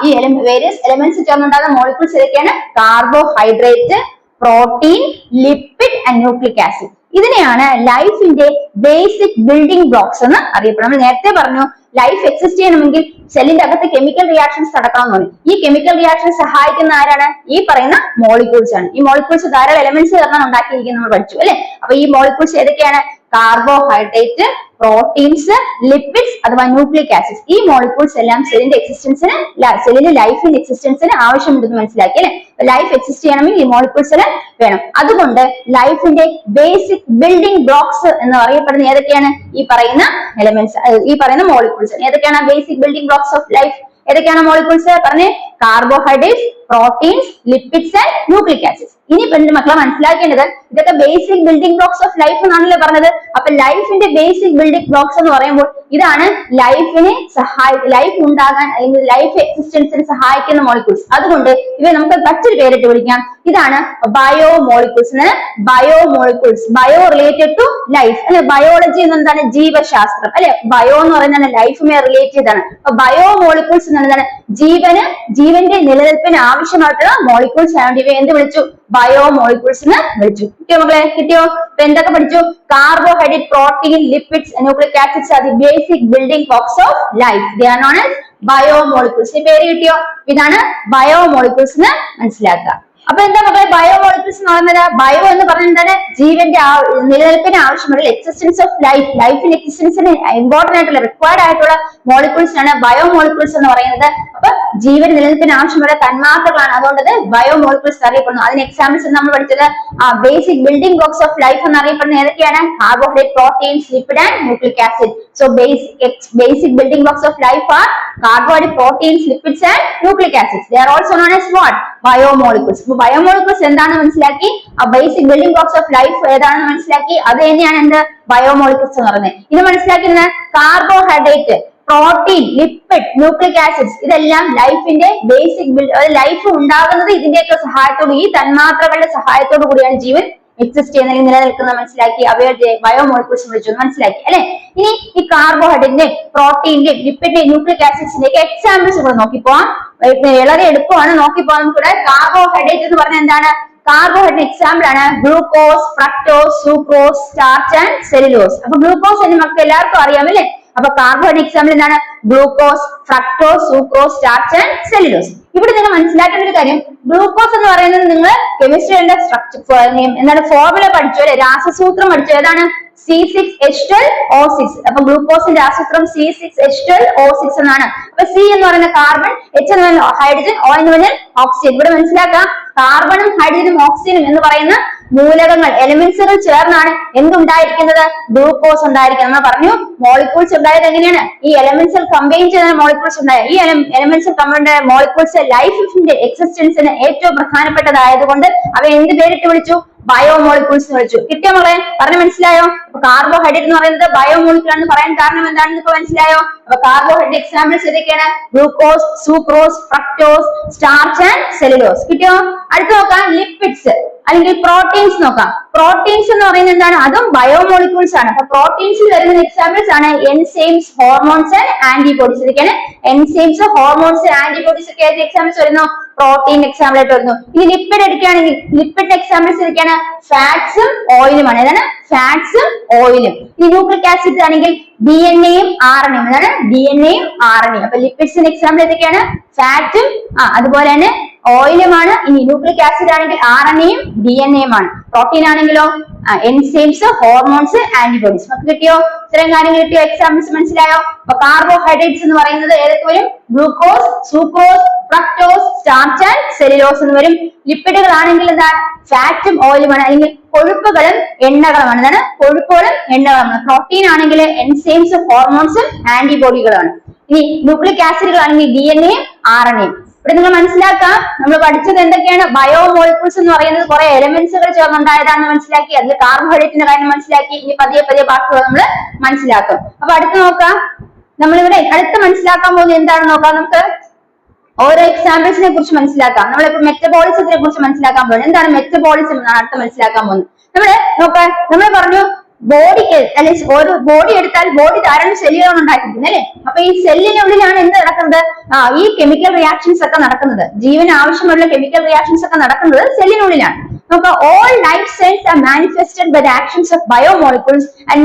ഈ വേരിയസ് എലമെന്റ്സ് ചേർന്നുണ്ടാകുന്ന മോളിക്യൂൾസ് ഏതൊക്കെയാണ്? Carbohydrate, protein, lipid and nucleic acid. ഇതിനെയാണ് ലൈഫിന്റെ ബേസിക് ബിൽഡിംഗ് ബ്ലോക്സ് എന്ന് അറിയപ്പെടുന്നത്. നമ്മൾ നേരത്തെ പറഞ്ഞു ലൈഫ് എക്സിസ്റ്റ് ചെയ്യണമെങ്കിൽ സെല്ലിന്റെ അകത്ത് കെമിക്കൽ റിയാക്ഷൻസ് നടക്കണമെന്ന് പറഞ്ഞു. ഈ കെമിക്കൽ റിയാക്ഷൻ സഹായിക്കുന്ന ആരാണ്? ഈ പറയുന്ന മോളിക്യൂൾസ് ആണ്. ഈ മോളിക്യൂൾസ് ധാരാളം എലമെന്റ്സ് ചേർന്നാണ് ഉണ്ടാക്കിയിരിക്കുന്നത് നമ്മൾ പഠിച്ചു അല്ലെ. അപ്പൊ ഈ മോളിക്യൂൾസ് ഏതൊക്കെയാണ്? കാർബോഹൈഡ്രേറ്റ്, പ്രോട്ടീൻസ്, ലിപ്പിഡ്സ് അഥവാ ന്യൂക്ലിക് ആസിഡ്സ്. ഈ മോളിക്യൂൾസ് എല്ലാം സെല്ലിന്റെ ലൈഫിന്റെ എക്സിസ്റ്റൻസിന് ആവശ്യമുണ്ടെന്ന് മനസ്സിലാക്കി അല്ലെ. ലൈഫ് എക്സിസ്റ്റ് ചെയ്യണമെങ്കിൽ ഈ മോളിക്യൂൾസ് വേണം. അതുകൊണ്ട് ലൈഫിന്റെ ബേസിക് ബിൽഡിംഗ് ബ്ലോക്സ് എന്ന് പറയപ്പെടുന്ന ഏതൊക്കെയാണ്? ഈ പറയുന്ന എലമെന്റ്സ്, ഈ പറയുന്ന മോളിക്യൂൾസ്. ഏതൊക്കെയാണ് basic building blocks of life? ഏതൊക്കെയാണ് മോളിക്യൂൾസ്? പറഞ്ഞേ. Carbohydrates, proteins, lipids and nucleic acids. ഇനി മക്കളെ മനസ്സിലാക്കേണ്ടത് ഇതൊക്കെ basic building blocks of life എന്നാണല്ലോ പറഞ്ഞത്. അപ്പൊ ലൈഫിന്റെ ബേസിക് ബിൽഡിംഗ് ബ്ലോക്സ് എന്ന് പറയുമ്പോൾ ഇതാണ് ലൈഫ് ഉണ്ടാകാൻ അല്ലെങ്കിൽ ലൈഫ് എക്സിസ്റ്റൻസിന് സഹായിക്കുന്ന മോളിക്യൂൾസ്. അതുകൊണ്ട് ഇവ നമുക്ക് മറ്റൊരു പേരിട്ട് വിളിക്കാം. ഇതാണ് bio molecules. Bio related to life അല്ലെ. ബയോളജി എന്താണ്? ജീവശാസ്ത്രം അല്ലെ. ബയോ എന്ന് പറയുന്നത് ലൈഫുമായി റിലേറ്റ് ചെയ്താണ്. അപ്പൊ ബയോ മോളിക്യൂൾസ് എന്താണ്? ജീവന്റെ നിലനിൽപ്പിന് ആവശ്യമായിട്ടുള്ള മോളിക്യൂൾസ് ആയതുകൊണ്ട് ഇവ എന്ത് വിളിച്ചു? ബയോ മോളിക്യൂൾസ് എന്ന് വിളിച്ചു. കിട്ടിയോ മക്കളെ? കിട്ടിയോ? ഇപ്പൊ എന്തൊക്കെ പഠിച്ചു? Carbohydrate, protein, lipids, nucleic acids are the basic building blocks of life. They are known as bio molecules. ഈ പേര് കിട്ടിയോ? ഇതാണ് ബയോ മോളിക്യൂൾസ് എന്ന് മനസ്സിലാക്കുക. അപ്പൊ എന്താ മക്കളെ ബയോമോളിക്യൂൾസ് എന്ന് പറയുന്നത്? ബയോ എന്ന് പറഞ്ഞാൽ എന്താണ്? ജീവന്റെ നിലനിൽപ്പിന് ആവശ്യമുള്ള എക്സിസ്റ്റൻസ് ഓഫ് ലൈഫ്, ലൈഫിന്റെ എക്സിസ്റ്റൻസിന് ഇമ്പോർട്ടന്റ് ആയിട്ടുള്ള റിക്വയർഡ് ആയിട്ടുള്ള മോളിക്യൂൾസ് ആണ് ബയോമോളിക്യൂൾസ് എന്ന് പറയുന്നത്. അപ്പൊ ജീവൻ നിലനിൽപ്പിന് ആവശ്യമുള്ള തന്മാത്രകളാണ്, അതുകൊണ്ട് ബയോമോളിക്യൂൾസ് അറിയപ്പെടുന്നു. അതിന് എക്സാമ്പിൾസ് നമ്മൾ പഠിച്ചത് basic building blocks of life എന്നറിയപ്പെടുന്ന ഏതൊക്കെയാണ്? Carbohydrate, proteins, lipid and nucleic acid. So basic building blocks of life are carbohydrates, proteins, lipids and nucleic acids. They are also known as what? Biomolecules. So biomolecules എന്താണെന്ന് മനസ്സിലാക്കി, basic building blocks of life ഏതാണെന്ന് മനസ്സിലാക്കി, അത് തന്നെയാണ് എന്ത് biomolecules എന്ന് പറയുന്നത്. ഇത് മനസ്സിലാക്കുന്നത് carbohydrate, protein, lipid, nucleic acids ഇതെല്ലാം ലൈഫിന്റെ ബേസിക് ലൈഫ് ഉണ്ടാകുന്നത് ഇതിന്റെയൊക്കെ സഹായത്തോട്, ഈ തന്മാത്രകളുടെ സഹായത്തോടു കൂടിയാണ് ജീവൻ എക്സിസ്റ്റ് ചെയ്യുന്ന നിലനിൽക്കുന്ന മനസ്സിലാക്കി. അവയുടെ ബയോമോളിക്യൂൾസ് വിളിച്ചു മനസ്സിലാക്കി അല്ലെ. ഇനി ഈ കാർബോഹൈഡ്രേറ്റിന്റെ, പ്രോട്ടീന്റെ, ലിപ്പിഡിന്റെ, ന്യൂക്ലിക് ആസിഡ്സിന്റെ ഒക്കെ എക്സാമ്പിൾസ് കൂടെ നോക്കിപ്പോവാം. വളരെ എളുപ്പമാണ്, നോക്കിപ്പോവാം. കൂടെ കാർബോഹൈഡ്രേറ്റ് എന്ന് പറഞ്ഞാൽ എന്താണ്? കാർബോഹൈഡ്രേറ്റ് എക്സാമ്പിൾ ആണ് glucose, fructose, sucrose, starch and cellulose. അപ്പൊ ഗ്ലൂക്കോസ് എന്ന് നമുക്ക് എല്ലാവർക്കും അറിയാം അല്ലെ. അപ്പൊ കാർബോഹൈഡ്രേറ്റ് എക്സാമ്പിൾ എന്താണ്? Glucose, fructose, sucrose, starch and cellulose. ഇവിടെ നിങ്ങൾ മനസ്സിലാക്കേണ്ട ഒരു കാര്യം, ഗ്ലൂക്കോസ് എന്ന് പറയുന്നത് നിങ്ങൾ കെമിസ്ട്രിയുടെ എന്താണ് ഫോർമുല പഠിച്ചു അല്ലെ, രാസസൂത്രം പഠിച്ചു. ഏതാണ്? C6H12O6. അപ്പൊ ഗ്ലൂക്കോസിന്റെ രാസസൂത്രം C6H12O6 എന്നാണ്. അപ്പൊ C എന്ന് പറയുന്ന കാർബൺ, H എന്ന് പറയുന്ന ഹൈഡ്രജൻ, O എന്ന് പറഞ്ഞാൽ ഓക്സിജൻ. ഇവിടെ മനസ്സിലാക്കാം, കാർബണും ഹൈഡ്രജനും ഓക്സിജനും എന്ന് പറയുന്ന മൂലകങ്ങൾ, എലിമെന്റ്സുകൾ ചേർന്നാണ് എന്തുണ്ടായിരിക്കുന്നത്? ഗ്ലൂക്കോസ് ഉണ്ടായിരിക്കുന്നത്. നമ്മൾ പറഞ്ഞു മോളിക്യൂൾസ് ഉണ്ടായത് എങ്ങനെയാണ്? ഈ എലിമെന്റ്സ് കമ്പൈൻ ചെയ്ത മോളിക്യൂൾസ് ഉണ്ടായത്. ഈ എലിമെന്റ്സ് കമ്പൈൻഡ് മോളിക്യൂൾസ് ലൈഫിന്റെ എക്സിസ്റ്റൻസിന് ഏറ്റവും പ്രധാനപ്പെട്ടതായതുകൊണ്ട് അവ എന്ത് പേരിട്ട് വിളിച്ചു? ബയോമോളിക്യൂൾസ് എന്ന് വിളിച്ചു. കിട്ടിയോ മകളെ? പറഞ്ഞു മനസ്സിലായോ? അപ്പൊ കാർബോഹൈഡ്രേറ്റ് എന്ന് പറയുന്നത് ബയോമോളിക്യൂൾ ആണെന്ന് പറയാൻ കാരണം എന്താണെന്ന് ഇപ്പൊ മനസ്സിലായോ? അപ്പൊ കാർബോഹൈഡ്രേറ്റ് എക്സാമ്പിൾസ് ഏതൊക്കെയാണ്? Glucose, sucrose, fructose, starch and cellulose. കിട്ടിയോ? അടുത്ത് നോക്കാം ലിപ്പിഡ്സ് അല്ലെങ്കിൽ പ്രോട്ടീൻസ് നോക്കാം. പ്രോട്ടീൻസ് എന്ന് പറയുന്നത് എന്താണ്? അതും ബയോമോളിക്യൂൾസ് ആണ്. അപ്പൊ പ്രോട്ടീൻസിൽ വരുന്ന എക്സാമ്പിൾസ് ആണ് എൻസൈംസ്, ഹോർമോൺസ് ആൻഡ് ആന്റിബോഡീസ്. ഇതൊക്കെയാണ് എൻസൈംസ്, ഹോർമോൺസ്, ആന്റിബോഡീസ് ഒക്കെ ഏത് എക്സാമ്പിൾസ് വരുന്നു? പ്രോട്ടീൻ എക്സാമ്പിൾ ആയിട്ട് വരുന്നു. ഇനി ലിപ്പിഡ് എടുക്കുകയാണെങ്കിൽ ലിപ്പിഡ് എക്സാമ്പിൾസ് ഇതൊക്കെയാണ് ഫാറ്റ്സും ഓയിലുമാണ്. ഏതാണ്? ഫാറ്റ്സും ഓയിലും. ഇനി ന്യൂക്ലിക് ആസിഡ് ആണെങ്കിൽ DNA-യും RNA-യും. അതാണ് DNA-യും RNA-യും. അപ്പൊ ലിപ്പിഡ്സിന്റെ എക്സാമ്പിൾ ഏതൊക്കെയാണ്? ഫാറ്റും അതുപോലെ തന്നെ ഓയിലുമാണ്. ഇനി ന്യൂക്ലിക് ആസിഡ് ആണെങ്കിൽ RNA-യും DNA-യും ആണ്. പ്രോട്ടീൻ ആണെങ്കിലോ എൻസൈംസ്, ഹോർമോൺസ്, ആന്റിബോഡീസ്. നമുക്ക് കിട്ടിയോ? ഇത്രയും കാര്യങ്ങൾ കിട്ടിയോ? എക്സാമ്പിൾസ് മനസ്സിലായോ? അപ്പൊ കാർബോഹൈഡ്രേറ്റ്സ് എന്ന് പറയുന്നത് ഏതൊക്കെ വരും? Glucose, sucrose, fructose, starch and cellulose എന്ന് വരും. ലിപ്പിഡുകൾ ആണെങ്കിൽ എന്താണ്? ഫാറ്റും ഓയിലുമാണ്, അല്ലെങ്കിൽ കൊഴുപ്പുകളും എണ്ണകളുമാണ്. എന്താണ്? കൊഴുപ്പുകളും എണ്ണകളുമാണ്. പ്രോട്ടീൻ ആണെങ്കിൽ എൻസൈംസ്, ഹോർമോൺസും ആന്റിബോഡികളാണ്. ഇനി ന്യൂക്ലിക് ആസിഡുകൾ ആണെങ്കിൽ DNA-യും RNA-യും. ഇവിടെ നിങ്ങൾ മനസ്സിലാക്കാം, നമ്മൾ പഠിച്ചത് എന്തൊക്കെയാണ്? ബയോമോളിക്യൂൾസ് എന്ന് പറയുന്നത് കുറെ എലിമെന്റ്സുകൾ ചേർന്നുണ്ടായതാണെന്ന് മനസ്സിലാക്കി. അതിൽ കാർബോഹൈഡ്രേറ്റിന്റെ കാര്യം മനസ്സിലാക്കി. ഇനി പതിയെ പതിയെ ബാക്കിയുള്ള നമ്മൾ മനസ്സിലാക്കും. അപ്പൊ അടുത്ത് നോക്കാം, നമ്മളിവിടെ അടുത്ത് മനസ്സിലാക്കാൻ പോകുന്നത് എന്താണെന്ന് നോക്കാം. നമുക്ക് ഓരോ എക്സാമ്പിൾസിനെ കുറിച്ച് മനസ്സിലാക്കാം. നമ്മളിപ്പോ മെറ്റബോളിസത്തിനെ കുറിച്ച് മനസ്സിലാക്കാൻ പോകുന്നത്. എന്താണ് മെറ്റബോളിസം എന്നാണ് അടുത്ത് മനസ്സിലാക്കാൻ പോകുന്നത്. നോക്കാം, നമ്മൾ പറഞ്ഞു ബോഡി അല്ലെങ്കിൽ ഒരു ബോഡി എടുത്താൽ ബോഡി ധാരാളം സെല്ലുകളാണ് ഉണ്ടാക്കിയിരിക്കുന്നത് അല്ലെ. അപ്പൊ ഈ സെല്ലിനുള്ളിലാണ് എന്ത് നടക്കുന്നത്? ഈ കെമിക്കൽ റിയാക്ഷൻസ് ഒക്കെ നടക്കുന്നത്. ജീവന് ആവശ്യമുള്ള കെമിക്കൽ റിയാക്ഷൻസ് ഒക്കെ നടക്കുന്നത് സെല്ലിനുള്ളിലാണ്. നോക്കാം, all life cells are manifested by the actions of biomolecules and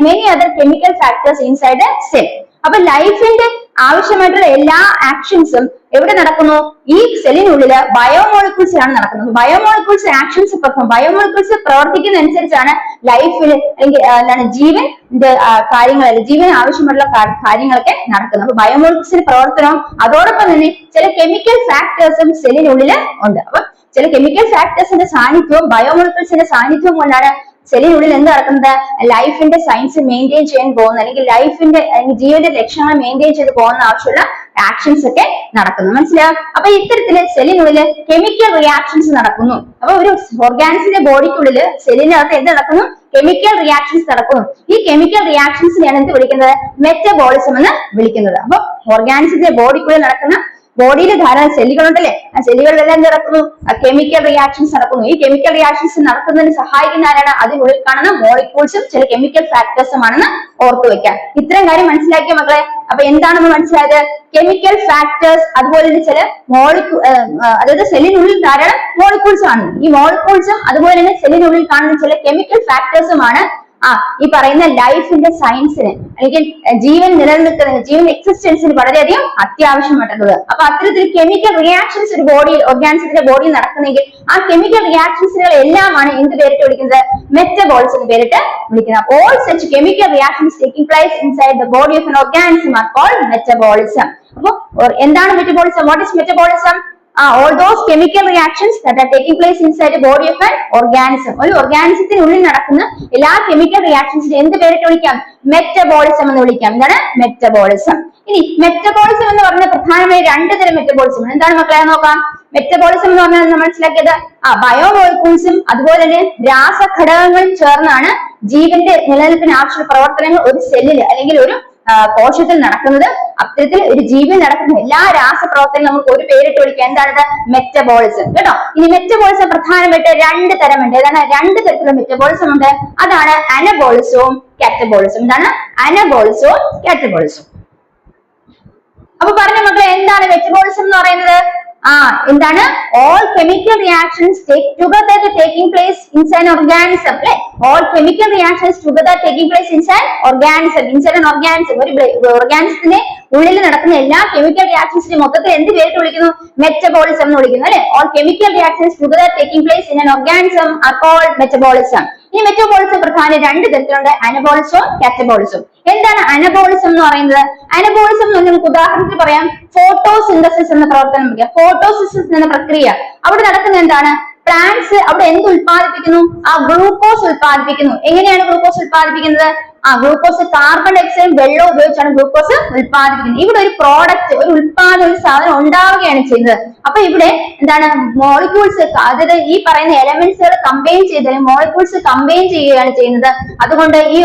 many other chemical factors inside the cell. അപ്പൊ ലൈഫിന്റെ ആവശ്യമായിട്ടുള്ള എല്ലാ ആക്ഷൻസും എവിടെ നടക്കുന്നു? ഈ സെല്ലിനുള്ളില് ബയോമോളിക്യൂൾസിലാണ് നടക്കുന്നത്. ബയോമോളിക്യൂൾസ് ആക്ഷൻസ് ബയോമോളിക്യൂൾസ് പ്രവർത്തിക്കുന്ന അനുസരിച്ചാണ് ലൈഫിൽ അല്ലെങ്കിൽ എന്താണ് ജീവന്റെ കാര്യങ്ങൾ, ജീവന് ആവശ്യമുള്ള കാര്യങ്ങളൊക്കെ നടക്കുന്നത്. അപ്പൊ ബയോമോളിക്യൂൾസിന്റെ പ്രവർത്തനവും അതോടൊപ്പം തന്നെ ചില കെമിക്കൽ ഫാക്ടേഴ്സും സെല്ലിനുള്ളിൽ ഉണ്ട്. അപ്പൊ ചില കെമിക്കൽ ഫാക്ടേഴ്സിന്റെ സാന്നിധ്യവും ബയോമോളിക്യൂൾസിന്റെ സാന്നിധ്യവും കൊണ്ടാണ് സെല്ലിനുള്ളിൽ എന്ത് നടക്കുന്നത്? ലൈഫിന്റെ സയൻസ് മെയിൻറ്റെയിൻ ചെയ്യാൻ പോകുന്ന അല്ലെങ്കിൽ ലൈഫിന്റെ ജീവന്റെ ലക്ഷ്യങ്ങൾ മെയിൻറ്റെയിൻ ചെയ്ത് പോകുന്ന ആവശ്യമുള്ള ആക്ഷൻസ് ഒക്കെ നടക്കുന്നു. മനസ്സിലാവും? അപ്പൊ ഇത്തരത്തില് സെല്ലിനുള്ളില് കെമിക്കൽ റിയാക്ഷൻസ് നടക്കുന്നു. അപ്പൊ ഒരു ഓർഗാനിസിന്റെ ബോഡിക്കുള്ളില് സെല്ലിനകത്ത് എന്ത് നടക്കുന്നു? കെമിക്കൽ റിയാക്ഷൻസ് നടക്കുന്നു. ഈ കെമിക്കൽ റിയാക്ഷൻസിനെയാണ് എന്ത് വിളിക്കുന്നത്? മെറ്റബോളിസം എന്ന് വിളിക്കുന്നത്. അപ്പൊ ഓർഗാനിസിന്റെ ബോഡിക്കുള്ളിൽ നടക്കുന്ന, ബോഡിയിൽ ധാരാളം സെല്ലുകളുണ്ടല്ലേ, ആ സെല്ലുകളിലെല്ലാം നടക്കുന്നു കെമിക്കൽ റിയാക്ഷൻസ് നടക്കുന്നു. ഈ കെമിക്കൽ റിയാക്ഷൻസ് നടക്കുന്നതിന് സഹായിക്കുന്ന ആരാണ്? അതിനുള്ളിൽ കാണുന്ന മോളിക്യൂൾസും ചില കെമിക്കൽ ഫാക്ടേഴ്സും ആണെന്ന് ഓർത്തു വെക്കാം. ഇത്രയും കാര്യം മനസ്സിലാക്കിയ മക്കളെ. അപ്പൊ എന്താണെന്ന് മനസ്സിലായത്? കെമിക്കൽ ഫാക്ടേഴ്സ്, അതുപോലെ തന്നെ ചില അതായത് സെല്ലിനുള്ളിൽ ധാരാളം മോളിക്യൂൾസ് ആണ്. ഈ മോളിക്യൂൾസും അതുപോലെ തന്നെ സെല്ലിനുള്ളിൽ കാണുന്ന ചില കെമിക്കൽ ഫാക്ടേഴ്സുമാണ് ഈ പറയുന്ന ലൈഫിന്റെ സയൻസിന് അല്ലെങ്കിൽ ജീവൻ നിലനിൽക്കുന്നതിന് ജീവൻ എക്സിസ്റ്റൻസിന് വളരെയധികം അത്യാവശ്യമായിട്ടുള്ളത്. അപ്പൊ അത്തരത്തിൽ കെമിക്കൽ റിയാക്ഷൻസ് ഒരു ബോഡി ഓർഗാനിസത്തിന്റെ ബോഡിയിൽ നടക്കുന്നെങ്കിൽ ആ കെമിക്കൽ റിയാക്ഷൻസുകൾ എല്ലാമാണ് എന്ത് പേരിട്ട് വിളിക്കുന്നത്? മെറ്റബോളിസം എന്ന് പേരിട്ട് വിളിക്കുന്നത്. All such chemical reactions taking place inside the body of an organism are called metabolism. അപ്പൊ എന്താണ് metabolism? What is metabolism? all those chemical reactions that are taking place inside the body of an organism. ഒരു ഓർഗാനിസത്തിനുള്ളിൽ നടക്കുന്ന എല്ലാ chemical റിയാക്ഷൻസിനെ എന്ത് പേരിട്ട് വിളിക്കാം? Metabolism എന്ന് വിളിക്കാം. എന്താണ് മെറ്റബോളിസം? ഇനി മെറ്റബോളിസം എന്ന് പറഞ്ഞ പ്രധാനമായി രണ്ട് തരം മെറ്റബോളിസം. എന്താണ് മക്കളെ നോക്കാം? മെറ്റബോളിസം എന്ന് പറഞ്ഞാൽ നമ്മൾ മനസ്സിലാക്കിയത് ബയോമോളിക്യൂൾസും അതുപോലെ തന്നെ രാസഘടകങ്ങളും ചേർന്നാണ് ജീവന്റെ നിലനിൽപ്പിന് ആവശ്യമുള്ള പ്രവർത്തനങ്ങൾ ഒരു സെല്ലിൽ അല്ലെങ്കിൽ ഒരു കോശത്തിൽ നടക്കുന്നത്. അത്തരത്തിൽ ഒരു ജീവിയിൽ നടക്കുന്ന എല്ലാ രാസപ്രവർത്തനങ്ങളും നമുക്ക് ഒരു പേരിട്ട് വിളിക്കാം. എന്താണത്? മെറ്റബോളിസം. കേട്ടോ. ഇനി മെറ്റബോളിസം പ്രധാനമായിട്ട് രണ്ട് തരമുണ്ട്. ഏതാണ്? രണ്ട് തരത്തിലുള്ള മെറ്റബോളിസം ഉണ്ട്. അതാണ് അനബോളിസവും കാറ്റബോളിസം. എന്താണ്? അനബോളിസവും കാറ്റബോളിസവും. അപ്പൊ പറഞ്ഞ മക്കളെ, എന്താണ് മെറ്റബോളിസം എന്ന് പറയുന്നത്? എന്താണ്? all chemical reactions taking place inside an organism. അല്ലെ? all chemical reactions together taking place inside an organism. ഒരു ഓർഗാനിസത്തിന്റെ ഉള്ളിൽ നടക്കുന്ന എല്ലാ കെമിക്കൽ റിയാക്ഷൻസിനെ മൊത്തത്തിൽ എന്ത് പേരിട്ട് വിളിക്കുന്നു? മെറ്റബോളിസം എന്ന് വിളിക്കുന്നു. അല്ലെ? all chemical reactions together taking place in an organism are called metabolism. ഈ മെറ്റബോളിസം പ്രധാന രണ്ട് തരത്തിലുണ്ട്, അനബോളിസവും കാറ്റബോളിസവും. എന്താണ് അനബോളിസം എന്ന് പറയുന്നത്? അനബോളിസം എന്ന് നമുക്ക് ഉദാഹരണത്തിന് പറയാം, ഫോട്ടോസിന്തസിസ് എന്ന പ്രവർത്തനം. ഫോട്ടോസിന്തസിസ് എന്ന പ്രക്രിയ അവിടെ നടക്കുന്ന എന്താണ്? പ്ലാന്റ്സ് അവിടെ എന്ത് ഉത്പാദിപ്പിക്കുന്നു? ഗ്ലൂക്കോസ് ഉത്പാദിപ്പിക്കുന്നു. എങ്ങനെയാണ് ഗ്ലൂക്കോസ് ഉത്പാദിപ്പിക്കുന്നത്? ഗ്ലൂക്കോസ് കാർബൺ ഡയോക്സൈഡും വെള്ളം ഉപയോഗിച്ചാണ് ഗ്ലൂക്കോസ് ഉത്പാദിപ്പിക്കുന്നത്. ഇവിടെ ഒരു പ്രോഡക്റ്റ്, ഒരു ഉത്പാദന, ഒരു സാധനം ഉണ്ടാവുകയാണ് ചെയ്യുന്നത്. അപ്പൊ ഇവിടെ എന്താണ്? മോളിക്യൂൾസ്, അതായത് ഈ പറയുന്ന എലമെന്റ്സുകൾ കമ്പൈൻ ചെയ്ത് മോളിക്യൂൾസ് കമ്പൈൻ ചെയ്യുകയാണ് ചെയ്യുന്നത്. അതുകൊണ്ട് ഈ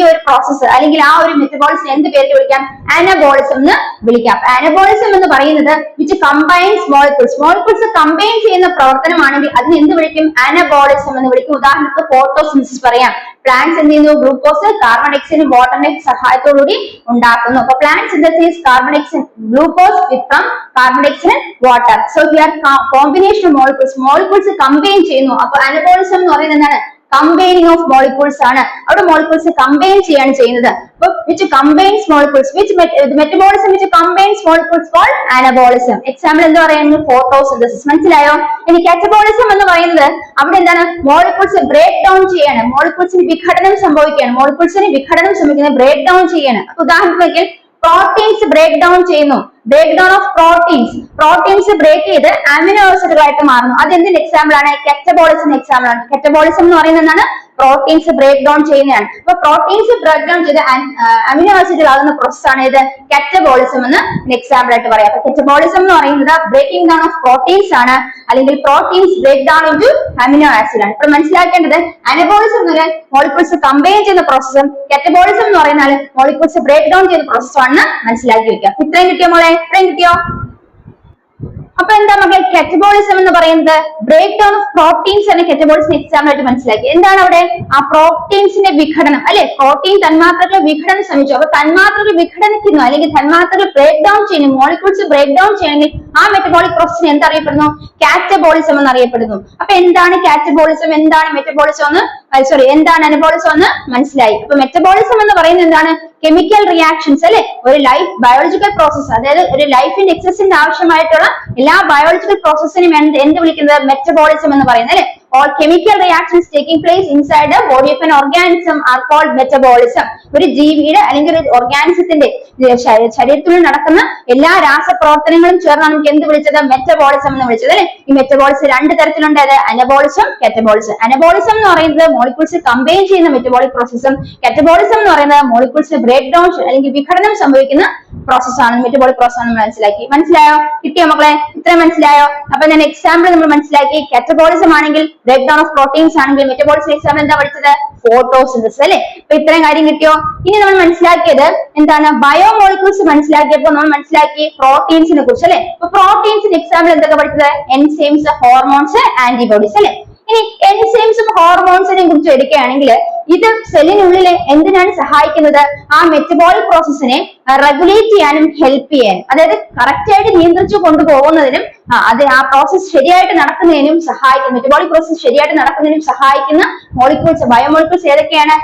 ഒരു പ്രോസസ്സ് അല്ലെങ്കിൽ ആ ഒരു മെറ്റബോളിസം എന്ത് പേരിട്ട് വിളിക്കാം? അനബോളിസം എന്ന് വിളിക്കാം. അനബോളിസം എന്ന് പറയുന്നത് വിച്ച് കമ്പൈൻസ് മോളിക്യൂൾസ് കമ്പൈൻ ചെയ്യുന്ന പ്രവർത്തനമാണെങ്കിൽ അതിന് എന്ത് വിളിക്കും? അനബോളിസം എന്ന് വിളിക്കും. ഉദാഹരണത്തിന് ഫോട്ടോസിന്തസിസ് പറയാം. പ്ലാന്റ്സ് എന്ത് ചെയ്യുന്നു? ഗ്ലൂക്കോസ് കാർബൺ ഡയോക്സൈഡും വാട്ടറിന്റെ സഹായത്തോടുകൂടി ഉണ്ടാക്കുന്നു. അപ്പൊ plant synthesis carbon dioxide glucose from carbon dioxide water. So here combination molecules combine ചെയ്യുന്നു. അപ്പൊ അനബോളിസം എന്ന് പറയുന്നത് എന്താണ്? കമ്പൈനിങ് ഓഫ് മോളിക്യൂൾസ് ആണ്. അവിടെ മോളിക്യൂൾസ് കമ്പൈൻ ചെയ്യാണ് ചെയ്യുന്നത്. അപ്പൊ which combines molecules, which metabolism which combines molecules called anabolism. Example എന്താ പറയുന്നത്? ഫോട്ടോസിന്തസിസ്. മനസ്സിലായോ? ഇനി കാറ്റബോളിസം എന്ന് പറയുന്നത് അവിടെ എന്താണ്? മോളിക്യൂൾസ് ബ്രേക്ക് ഡൗൺ ചെയ്യാണ്, മോളിക്യൂൾസിന് വിഘടനം സംഭവിക്കുന്നത് ബ്രേക്ക് ഡൗൺ ചെയ്യാണ്. അപ്പൊ ഉദാഹരണത്തിന് പ്രോട്ടീൻസ് ബ്രേക്ക് ഡൗൺ ചെയ്യുന്നു. Break down of proteins break ചെയ്ത് അമിനോ ആസിഡുകളായിട്ട് മാറുന്നു. അതെന്തിന്റെ എക്സാമ്പിൾ ആണ്? കാറ്റബോളിസം എക്സാമ്പിൾ ആണ്. കാറ്റബോളിസം എന്ന് പറയുന്നത് എന്താണ്? പ്രോട്ടീൻസ് ബ്രേക്ക് ഡൗൺ ചെയ്യുന്നതാണ്. അപ്പൊ പ്രോട്ടീൻസ് ബ്രേക്ക് ഡൗൺ ചെയ്ത് അമിനോ ആസിഡുകൾ ആകുന്ന പ്രോസസ് ആണ് ഇത് കാറ്റബോളിസം എന്ന് എക്സാമ്പിൾ ആയിട്ട് പറയാം. അപ്പൊ കാറ്റബോളിസം എന്ന് പറയുന്നത് ബ്രേക്കിംഗ് ഡൗൺ ഓഫ് പ്രോട്ടീൻസ് ആണ്, അല്ലെങ്കിൽ proteins break down into amino acid ആണ്. ഇപ്പോൾ മനസ്സിലാക്കേണ്ടത് അനബോളിസം എന്ന് പറഞ്ഞാൽ മോളിക്യൂൾസ് കമ്പൈൻ ചെയ്യുന്ന പ്രോസസ്സും കാറ്റബോളിസം എന്ന് പറയുന്നത് മോളിക്യൂൾസ് ബ്രേക്ക് ഡൗൺ ചെയ്യുന്ന പ്രോസസ്സും ആണെന്ന് മനസ്സിലാക്കി വെക്കാം. ഇത്രയും കിട്ടിയോ മോളെ? ഇത്രയും കിട്ടിയോ? അപ്പൊ എന്താ മക്കൾ കാറ്റബോളിസം എന്ന് പറയുന്നത്? ബ്രേക്ക് ഡൗൺ ഓഫ് പ്രോട്ടീൻസ് ആണ് കാറ്റബോളിസം എക്സാമ്പിൾ ആയിട്ട് മനസ്സിലാക്കി. എന്താണ് അവിടെ? ആ പ്രോട്ടീൻസിന്റെ വിഘടനം, അല്ലെ? പ്രോട്ടീൻ തന്മാത്രകൾ വിഘടനം ശ്രമിച്ചു. അപ്പൊ തന്മാത്രകൾ വിഘടനിക്കുന്നു അല്ലെങ്കിൽ തന്മാത്രകൾ ബ്രേക്ക് ഡൗൺ ചെയ്യുന്നു, മോളിക്യൂൾസ് ബ്രേക്ക് ഡൗൺ ചെയ്യണമെങ്കിൽ ആ മെറ്റബോളിക് പ്രോസസ്സിന് എന്തറിയപ്പെടുന്നു? കാറ്റബോളിസം എന്ന് അറിയപ്പെടുന്നു. അപ്പൊ എന്താണ് കാറ്റബോളിസം, എന്താണ് മെറ്റബോളിസം എന്ന് എന്താണ് അനബോളിസം എന്ന് മനസ്സിലായി. അപ്പൊ മെറ്റബോളിസം എന്ന് പറയുന്നത് എന്താണ്? കെമിക്കൽ റിയാക്ഷൻസ്, അല്ലെ? ഒരു ബയോളജിക്കൽ പ്രോസസ്, അതായത് ഒരു ലൈഫിന്റെ എക്സിസ്റ്റൻസിന് ആവശ്യമായിട്ടുള്ള എല്ലാ ബയോളജിക്കൽ പ്രോസസ്സിനും എന്ത് വിളിക്കുന്നത്? മെറ്റബോളിസം എന്ന് പറയുന്നത്, അല്ലെ? All chemical reactions taking place inside the body of an organism are called metabolism. ഒരു ജീവിയുടെ അല്ലെങ്കിൽ ഒരു ഓർഗാനിസത്തിന്റെ ശരീരത്തിൽ നടക്കുന്ന എല്ലാ രാസപ്രവർത്തനങ്ങളും ചേർന്നാണ് നമുക്ക് എന്ത് വിളിച്ചത്? മെറ്റബോളിസം എന്ന് വിളിച്ചത്, അല്ലെ? ഈ മെറ്റബോളിസം രണ്ട് തരത്തിലുണ്ട്, അനബോളിസം, കാറ്റബോളിസം. അനബോളിസം എന്ന് പറയുന്നത് മോളിക്യൂൾസ് കമ്പൈൻ ചെയ്യുന്ന മെറ്റബോളിക് പ്രോസസ്സും കാറ്റബോളിസം എന്ന് പറയുന്നത് മോളിക്യൂൾസ് ബ്രേക്ക് ഡൗൺ അല്ലെങ്കിൽ വിഘടനം സംഭവിക്കുന്ന പ്രോസസ്സാണ്, മെറ്റബോളിക് പ്രോസസ് ആണ്. മനസ്സിലായോ? കിട്ടിയോ മക്കളെ? ഇത്രയും മനസ്സിലായോ? അപ്പൊ ഞാൻ എക്സാമ്പിൾ നമ്മൾ മനസ്സിലാക്കി. കാറ്റബോളിസം ആണെങ്കിൽ ബ്രേക്ക് ഡൗൺ ഓഫ് പ്രോട്ടീൻസ് ആണെങ്കിൽ മെറ്റബോളിസം എക്സാമ്പിൾ എന്താ പഠിച്ചത്? ഫോട്ടോസിന്തസിസ്, അല്ലെ? അപ്പൊ ഇത്രയും കാര്യം കിട്ടിയോ? ഇനി നമ്മൾ മനസ്സിലാക്കിയത് എന്താണ്? ബയോമോളിക്യൂൾസ് മനസ്സിലാക്കിയപ്പോൾ നമ്മൾ മനസ്സിലാക്കി പ്രോട്ടീൻസിനെ കുറിച്ച്, അല്ലെ? അപ്പൊ പ്രോട്ടീൻസിന് എക്സാമ്പിൾ എന്തൊക്കെ പഠിച്ചത്? എൻസൈംസ്, ഹോർമോൺസ്, ആന്റിബോഡീസ്, അല്ലെ? ഇനി എൻസൈംസും ഹോർമോൺസിനെയും കുറിച്ച് എടുക്കുകയാണെങ്കിൽ ഇത് സെല്ലിനുള്ളിലെ എന്തിനാണ് സഹായിക്കുന്നത്? ആ മെറ്റബോളിക് പ്രോസസ്സിനെ റെഗുലേറ്റ് ചെയ്യാനും ഹെൽപ്പ് ചെയ്യാനും, അതായത് കറക്റ്റ് ആയിട്ട് നിയന്ത്രിച്ചു കൊണ്ടുപോകുന്നതിനും അത് ആ പ്രോസസ് ശരിയായിട്ട് നടക്കുന്നതിനും സഹായിക്കും. മെറ്റബോളിക് പ്രോസസ് ശരിയായിട്ട് നടക്കുന്നതിനും സഹായിക്കുന്ന മോളിക്യൂൾസ്, ബയോമോളിക്യൂൾസ് ഏതൊക്കെയാണ്?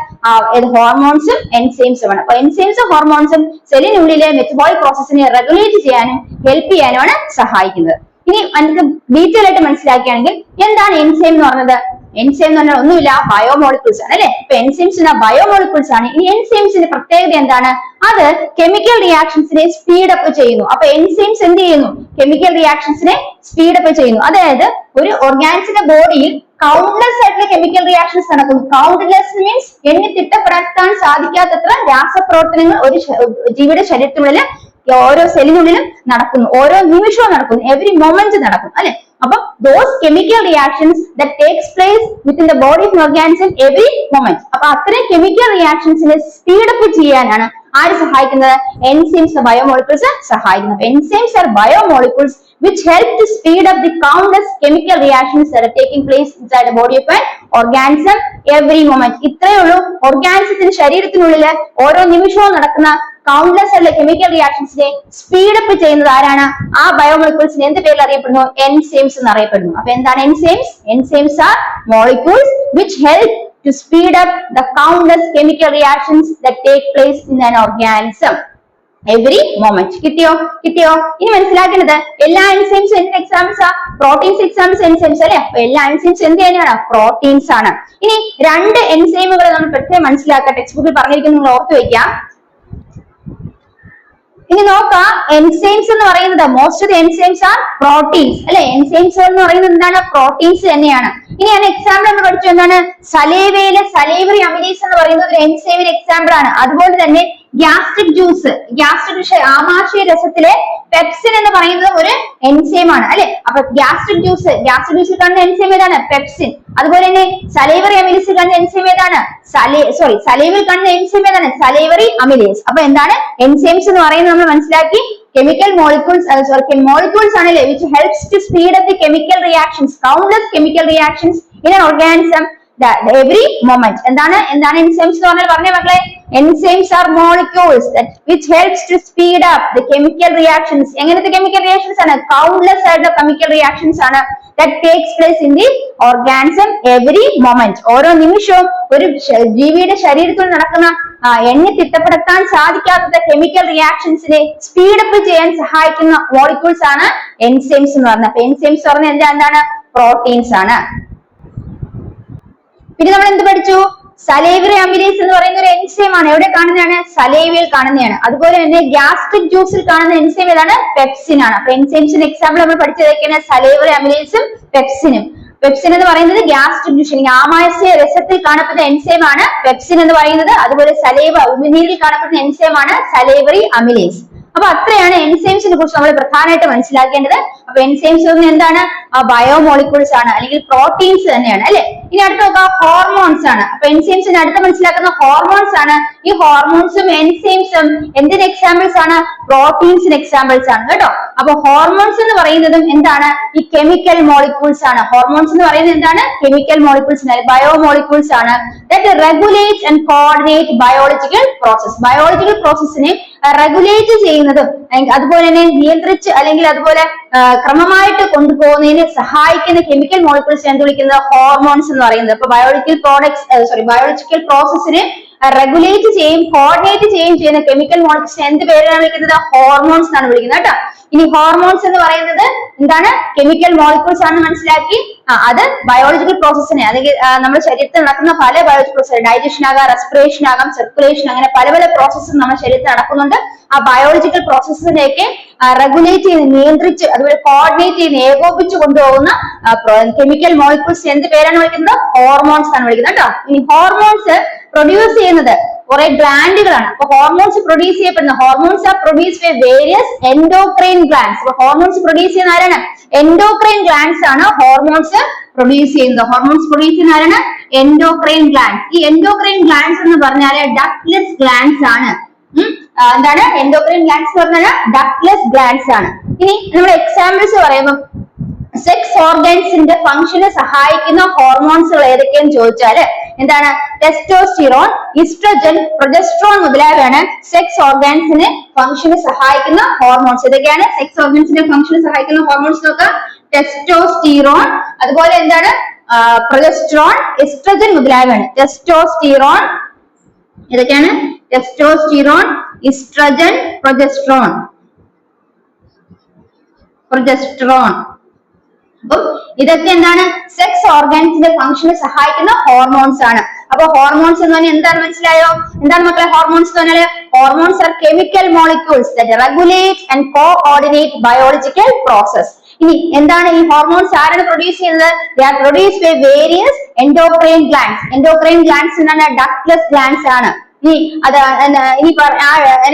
ഹോർമോൺസും എൻസൈംസും ആണ്. അപ്പൊ എൻസൈംസും ഹോർമോൺസും സെല്ലിനുള്ളിലെ മെറ്റബോളിക് പ്രോസസ്സിനെ റെഗുലേറ്റ് ചെയ്യാനും ഹെൽപ്പ് ചെയ്യാനുമാണ് സഹായിക്കുന്നത്. ഇനി നമുക്ക് ഡീറ്റെയിൽ ആയിട്ട് മനസ്സിലാക്കുകയാണെങ്കിൽ എന്താണ് എൻസൈം എന്ന് പറഞ്ഞത്? എൻസൈം എന്ന് പറഞ്ഞാൽ ഒന്നുമില്ല, ബയോമോളിക്യൂൾസ് ആണ് അല്ലെ. ഇപ്പൊ എൻസൈംസ് ബയോമോളിക്യൂൾസ് ആണ്. ഇനി എൻസൈംസിന്റെ പ്രത്യേകത എന്താണ്? അത് കെമിക്കൽ റിയാക്ഷൻസിനെ സ്പീഡ് അപ്പ് ചെയ്യുന്നു. അപ്പൊ എൻസൈംസ് എന്ത് ചെയ്യുന്നു? കെമിക്കൽ റിയാക്ഷൻസിനെ സ്പീഡ് അപ്പ് ചെയ്യുന്നു. അതായത് ഒരു ഓർഗാനിസിന്റെ ബോഡിയിൽ കൗണ്ട്ലെസ് ആയിട്ടുള്ള കെമിക്കൽ റിയാക്ഷൻസ് നടക്കുന്നു. കൗണ്ട്ലെസ് മീൻസ് എണ്ണി തിട്ടപ്പെടുത്താൻ സാധിക്കാത്തത്ര രാസപ്രവർത്തനങ്ങൾ ഒരു ജീവിയുടെ ശരീരത്തിനുള്ളിൽ ഓരോ സെല്ലിനുള്ളിലും നടക്കുന്നു, ഓരോ നിമിഷവും നടക്കുന്നു, എവറി മൊമെന്റ് നടക്കും അല്ലെ. അപ്പൊ those chemical reactions that takes place within the body of an organism every moment. അപ്പൊ അത്രയും കെമിക്കൽ റിയാക്ഷൻസിനെ സ്പീഡ് അപ്പ് ചെയ്യാനാണ് ആര് സഹായിക്കുന്നത്? എൻസൈംസ്, ബയോമോളിക്യൂൾസ് സഹായിക്കുന്നത്. Enzymes are biomolecules which help to speed up the countless chemical reactions that are taking place inside the body of an organism every moment. ഇത്രയേ ഉള്ളൂ. ഓർഗാനിസത്തിന്റെ ശരീരത്തിനുള്ളില് ഓരോ നിമിഷവും നടക്കുന്ന കൗണ്ട്ലെസ് ആയിട്ടുള്ള കെമിക്കൽ റിയാക്ഷൻസിനെ സ്പീഡ് അപ്പ് ചെയ്യുന്നത് ആരാണ്? ആ ബയോമോളിക്യൂൾസിനെ എന്ത് പേരിൽ അറിയപ്പെടുന്നു? എൻസൈംസ് എന്ന് അറിയപ്പെടുന്നു. അപ്പൊ എന്താണ് enzymes? Enzymes are molecules which help to speed up the countless chemical reactions that take place in an organism every moment. കിട്ടിയോ? ഇനി മനസ്സിലാക്കേണ്ടത് എല്ലാ എൻസൈംസും എന്തിന് എക്സാമ്പിൾസ് ആ? പ്രോട്ടീൻസ് എക്സാമ്പിൾസ് എൻസൈംസ് അല്ലെ. അപ്പൊ എല്ലാ എൻസൈംസും എന്ത് തന്നെയാണ്? പ്രോട്ടീൻസ് ആണ്. ഇനി രണ്ട് എൻസൈമുകൾ നമ്മൾ പ്രത്യേകം മനസ്സിലാക്കുക. ടെക്സ്റ്റ് ബുക്കിൽ പറഞ്ഞിരിക്കുന്നത് നിങ്ങൾ ഓർത്തു വെക്കാം. ഇനി നോക്കാം, എൻസൈംസ് എന്ന് പറയുന്നത് most of the enzymes are proteins അല്ലെ. എൻസൈംസ് എന്ന് പറയുന്നത് എന്താണ്? പ്രോട്ടീൻസ് തന്നെയാണ്. ഇനി ഞാൻ എക്സാമ്പിൾ എന്ന് പഠിച്ചു എന്താണ്? സലൈവയിലെ സലൈവറി അമിലേസ് എന്ന് പറയുന്നത് ഒരു എൻസൈമിന് എക്സാമ്പിൾ ആണ്. അതുപോലെ തന്നെ ഗ്യാസ്ട്രിക് ജ്യൂസ്, ആമാശയ രസത്തിലെ പെപ്സിൻ എന്ന് പറയുന്നത് ഒരു എൻസൈം ആണ് അല്ലെ. അപ്പൊ ഗ്യാസ്ട്രിക് ജ്യൂസിൽ കാണുന്ന എൻസൈം ഏതാണ്? പെപ്സിൻ. അതുപോലെ തന്നെ സലൈവറി അമിലേസിൽ കാണുന്ന എൻസൈം ഏതാണ്? സലൈവിൽ കാണുന്ന എൻസൈം ഏതാണ്? Salivary amylase. അപ്പൊ എന്താണ് എൻസൈംസ് എന്ന് പറയുന്നത്? നമ്മൾ മനസ്സിലാക്കി chemical molecules ആണല്ലേ which helps to speed up the chemical reactions, countless chemical reactions in an organism every moment. എന്താണ് enzymes എന്ന് പറഞ്ഞേ മക്കളെ? enzymes are molecules that which helps to speed up the chemical reactions. എങ്ങനത്തെ chemical reactions ആണ്? countless ആയിട്ടുള്ള chemical reactions ആണ് that takes place in the organism every moment. ഓരോ നിമിഷവും ഒരു ജീവിയുടെ ശരീരത്തിൽ നടക്കുന്ന എണ്ണി തിട്ടപ്പെടുത്താൻ സാധിക്കാത്ത കെമിക്കൽ റിയാക്ഷൻസിനെ സ്പീഡ് അപ്പ് ചെയ്യാൻ സഹായിക്കുന്ന മോളിക്യൂൾസ് ആണ് എൻസൈംസ് എന്ന് പറഞ്ഞത്. അപ്പൊ എൻസൈംസ് പറഞ്ഞ എന്താണ്? പ്രോട്ടീൻസ് ആണ്. പിന്നെ നമ്മൾ എന്ത് പഠിച്ചു? സലൈവറി അമിലേസ് എന്ന് പറയുന്ന ഒരു എൻസൈം ആണ്. എവിടെ കാണുന്നതാണ്? സലൈവയിൽ കാണുന്നതാണ്. അതുപോലെ തന്നെ ഗ്യാസ്ട്രിക് ജ്യൂസിൽ കാണുന്ന എൻസൈം ഏതാണ്? പെപ്സിൻ ആണ്. അപ്പൊ എൻസൈംസിന്റെ എക്സാമ്പിൾ നമ്മൾ പഠിച്ചതൊക്കെയാണ് സലൈവറി അമിലേസും പെപ്സിനും. പെപ്സിൻ എന്ന് പറയുന്നത് ഗ്യാസ്ട്രിക് ജ്യൂസ്, ആമാശയ രസത്തിൽ കാണപ്പെടുന്ന എൻസൈം ആണ് പെപ്സിൻ എന്ന് പറയുന്നത്. അതുപോലെ സലൈവ ഉമിനീരിൽ കാണപ്പെടുന്ന എൻസൈം ആണ് സലൈവറി അമിലേസ്. അപ്പൊ അത്രയാണ് എൻസൈംസിനെ കുറിച്ച് നമ്മൾ പ്രധാനമായിട്ട് മനസ്സിലാക്കേണ്ടത്. അപ്പൊ എൻസൈംസ് എന്താണ്? ബയോമോളിക്യൂൾസ് ആണ്, അല്ലെങ്കിൽ പ്രോട്ടീൻസ് തന്നെയാണ് അല്ലെ. ഇനി അടുത്ത നോക്കാം, ഹോർമോൺസ് ആണ്. അപ്പൊ എൻസൈംസിന് അടുത്ത് മനസ്സിലാക്കുന്ന ഹോർമോൺസ് ആണ്. ഈ ഹോർമോൺസും എൻസൈംസും എന്തിന് എക്സാമ്പിൾസ് ആണ്? പ്രോട്ടീൻസിന് എക്സാമ്പിൾസ് ആണ് കേട്ടോ. അപ്പൊ ഹോർമോൺസ് എന്ന് പറയുന്നതും എന്താണ്? ഈ കെമിക്കൽ മോളിക്യൂൾസ് ആണ്. ഹോർമോൺസ് എന്ന് പറയുന്നത് എന്താണ്? കെമിക്കൽ മോളിക്യൂൾസ് ആണ്, ബയോമോളിക്യൂൾസ് ആണ് that regulate and coordinate biological process. Biological പ്രോസസ്സിനെ റെഗുലേറ്റ് ചെയ്യുന്നതും അതുപോലെ തന്നെ നിയന്ത്രിച്ച് അല്ലെങ്കിൽ അതുപോലെ ക്രമമായിട്ട് കൊണ്ടുപോകുന്നതിന് സഹായിക്കുന്ന കെമിക്കൽ മോളിക്യൂൾസ് എന്ത് വിളിക്കുന്നത്? ഹോർമോൺസ് എന്ന് പറയുന്നത്. അപ്പൊ ബയോളജിക്കൽ പ്രോസസ്സിനെ റെഗുലേറ്റ് ചെയ്യും കോർഡിനേറ്റ് ചെയ്യുന്ന കെമിക്കൽ മോളിക്യൂൾസിനെ എന്ത് പേരാണ് വിളിക്കുന്നത്? ഹോർമോൺസ് എന്നാണ് വിളിക്കുന്നത് കേട്ടോ. ഇനി ഹോർമോൺസ് എന്ന് പറയുന്നത് എന്താണ്? കെമിക്കൽ മോളിക്യൂൾസ് ആണെന്ന് മനസ്സിലാക്കി. അത് ബയോളജിക്കൽ പ്രോസസ്സിനെ അല്ലെങ്കിൽ നമ്മുടെ ശരീരത്തിൽ നടക്കുന്ന പല ബയോളജിക്കൽ പ്രോസസ്, ഡൈജഷൻ ആകാം, റെസ്പിറേഷൻ ആകാം, സർക്കുലേഷൻ, അങ്ങനെ പല പ്രോസസ്സും നമ്മുടെ ശരീരത്തിൽ നടക്കുന്നുണ്ട്. ആ ബയോളജിക്കൽ പ്രോസസ്സിനെയൊക്കെ റെഗുലേറ്റ് ചെയ്ത് നിയന്ത്രിച്ച് അതുപോലെ കോർഡിനേറ്റ് ചെയ്ത് ഏകോപിച്ച് കൊണ്ടുപോകുന്ന കെമിക്കൽ മോളിക്യൂൾസ് എന്ത് പേരാണ് വിളിക്കുന്നത്? ഹോർമോൺസ് ആണ് വിളിക്കുന്നത് കേട്ടോ. ഇനി ഹോർമോൺസ് പ്രൊഡ്യൂസ് ചെയ്യുന്നത് കുറെ ഗ്ലാൻഡുകളാണ്. അപ്പൊ ഹോർമോൺസ് പ്രൊഡ്യൂസ് ചെയ്യപ്പെടുന്ന hormones are produce by various endocrine glands. അപ്പൊ ഹോർമോൺസ് പ്രൊഡ്യൂസ് ചെയ്യുന്ന ആരാണ്? എൻഡോക്രൈൻ ഗ്ലാൻഡ്സ് ആണ് ഹോർമോൺസ് പ്രൊഡ്യൂസ് ചെയ്യുന്നത്. ഹോർമോൺസ് പ്രൊഡ്യൂസ് ചെയ്യുന്ന ആരാണ്? Endocrine glands. ഈ എൻഡോക്രൈൻ ഗ്ലാൻഡ്സ് എന്ന് പറഞ്ഞാല് ഡക്ട്ലെസ് ഗ്ലാൻഡ്സ് ആണ്. എന്താണ് എൻഡോക്രൈൻ ഗ്ലാൻഡ്സ് എന്ന് പറഞ്ഞാൽ? ഡക്ട്ലെസ് ഗ്ലാൻഡ്സ് ആണ്. ഇനി നമ്മുടെ എക്സാമ്പിൾസ് പറയുമ്പോൾ സെക്സ് ഓർഗൻസിന്റെ ഫംഗ്ഷന് സഹായിക്കുന്ന ഹോർമോൺസുകൾ ഏതൊക്കെയെന്ന് ചോദിച്ചാല് എന്താണ്? ടെസ്റ്റോസ്റ്റിറോൺ, ഈസ്ട്രജൻ, പ്രൊജസ്ട്രോൺ മുതലായവയാണ് സെക്സ് ഓർഗാൻസിന് ഫംഗ്ഷന് സഹായിക്കുന്ന ഹോർമോൺസ്. ഇതൊക്കെയാണ് സെക്സ് ഓർഗാൻസിന്റെ ഫംഗ്ഷന് സഹായിക്കുന്ന ഹോർമോൺസ്. നോക്കാം, ടെസ്റ്റോസ്റ്റിറോൺ, അതുപോലെ എന്താണ്? പ്രൊജസ്ട്രോൺ, ഈസ്ട്രജൻ മുതലായവയാണ്. ടെസ്റ്റോസ്റ്റിറോൺ, ഇതൊക്കെയാണ് ടെസ്റ്റോസ്റ്റിറോൺ, ഈസ്ട്രജൻ, പ്രൊജസ്ട്രോൺ. അപ്പം ഇതൊക്കെ എന്താണ്? സെക്സ് ഓർഗാൻസിന്റെ ഫംഗ്ഷന് സഹായിക്കുന്ന ഹോർമോൺസ് ആണ്. അപ്പൊ ഹോർമോൺസ് എന്ന് പറഞ്ഞാൽ എന്താണ്? മനസ്സിലായോ? എന്താണ് മക്കളെ ഹോർമോൺസ് എന്ന് പറഞ്ഞാൽ? Hormones are chemical molecules that regulate and coordinate biological process. ഇനി എന്താണ് ഈ ഹോർമോൺസ് ആരാണ് പ്രൊഡ്യൂസ് ചെയ്യുന്നത്? They are produced by various endocrine glands. Endocrine glands എന്താണ്? ഡക്ട്ലെസ് ഗ്ലാൻഡ്സ് ആണ്. ഇനി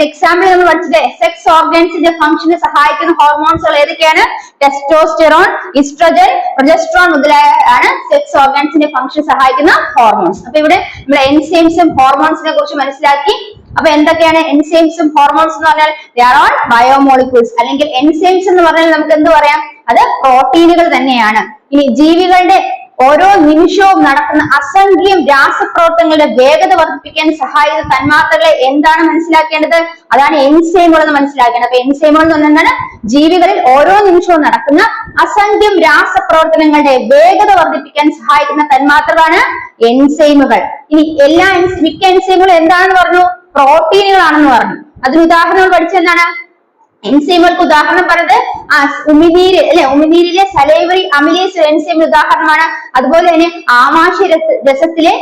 എക്സാമ്പിൾ നമ്മൾ പഠിച്ചിട്ട് സെക്സ് ഓർഗാൻസിന്റെ ഫംഗ്ഷന് സഹായിക്കുന്ന ഹോർമോൺസുകൾ ഏതൊക്കെയാണ്? ടെസ്റ്റോസ്റ്റിറോൺ, ഈസ്ട്രജൻ, പ്രൊജസ്ട്രോൺ മുതലായ ആണ് സെക്സ് ഓർഗാൻസിന്റെ ഫംഗ്ഷൻ സഹായിക്കുന്ന ഹോർമോൺസ്. അപ്പൊ ഇവിടെ നമ്മൾ എൻസൈംസും ഹോർമോൺസിനെ കുറിച്ച് മനസ്സിലാക്കി. അപ്പൊ എന്തൊക്കെയാണ് എൻസൈംസും ഹോർമോൺസ് എന്ന് പറഞ്ഞാൽ? They are all biomolecules. അല്ലെങ്കിൽ എൻസൈംസ് എന്ന് പറഞ്ഞാൽ നമുക്ക് എന്ത് പറയാം? അത് പ്രോട്ടീനുകൾ തന്നെയാണ്. ഇനി ജീവികളുടെ ഓരോ നിമിഷവും നടക്കുന്ന അസംഖ്യം രാസപ്രവർത്തനങ്ങളുടെ വേഗത വർദ്ധിപ്പിക്കാൻ സഹായിക്കുന്ന തന്മാത്രകളെ എന്താണ് മനസ്സിലാക്കേണ്ടത്? അതാണ് എൻസൈമുകൾ എന്ന് മനസ്സിലാക്കേണ്ടത്. അപ്പൊ എൻസൈമുകൾ എന്ന് പറഞ്ഞാൽ എന്താണ്? ജീവികളിൽ ഓരോ നിമിഷവും നടക്കുന്ന അസംഖ്യം രാസപ്രവർത്തനങ്ങളുടെ വേഗത വർദ്ധിപ്പിക്കാൻ സഹായിക്കുന്ന തന്മാത്രകളാണ് എൻസൈമുകൾ. ഇനി മിക്ക എൻസൈമുകളും എന്താണെന്ന് പറഞ്ഞു? പ്രോട്ടീനുകളാണെന്ന് പറഞ്ഞു. അതിന് ഉദാഹരണങ്ങൾ പഠിച്ചെന്താണ്? എൻസൈമുകൾക്ക് ഉദാഹരണം പറഞ്ഞത് ഉമിനീര് അല്ലെ, ഉമിനീരിലെ സലൈവറി അമിലേസ് എൻസൈമിന് ഉദാഹരണമാണ്. അതുപോലെ തന്നെ ആമാശയ രസത്തിലെ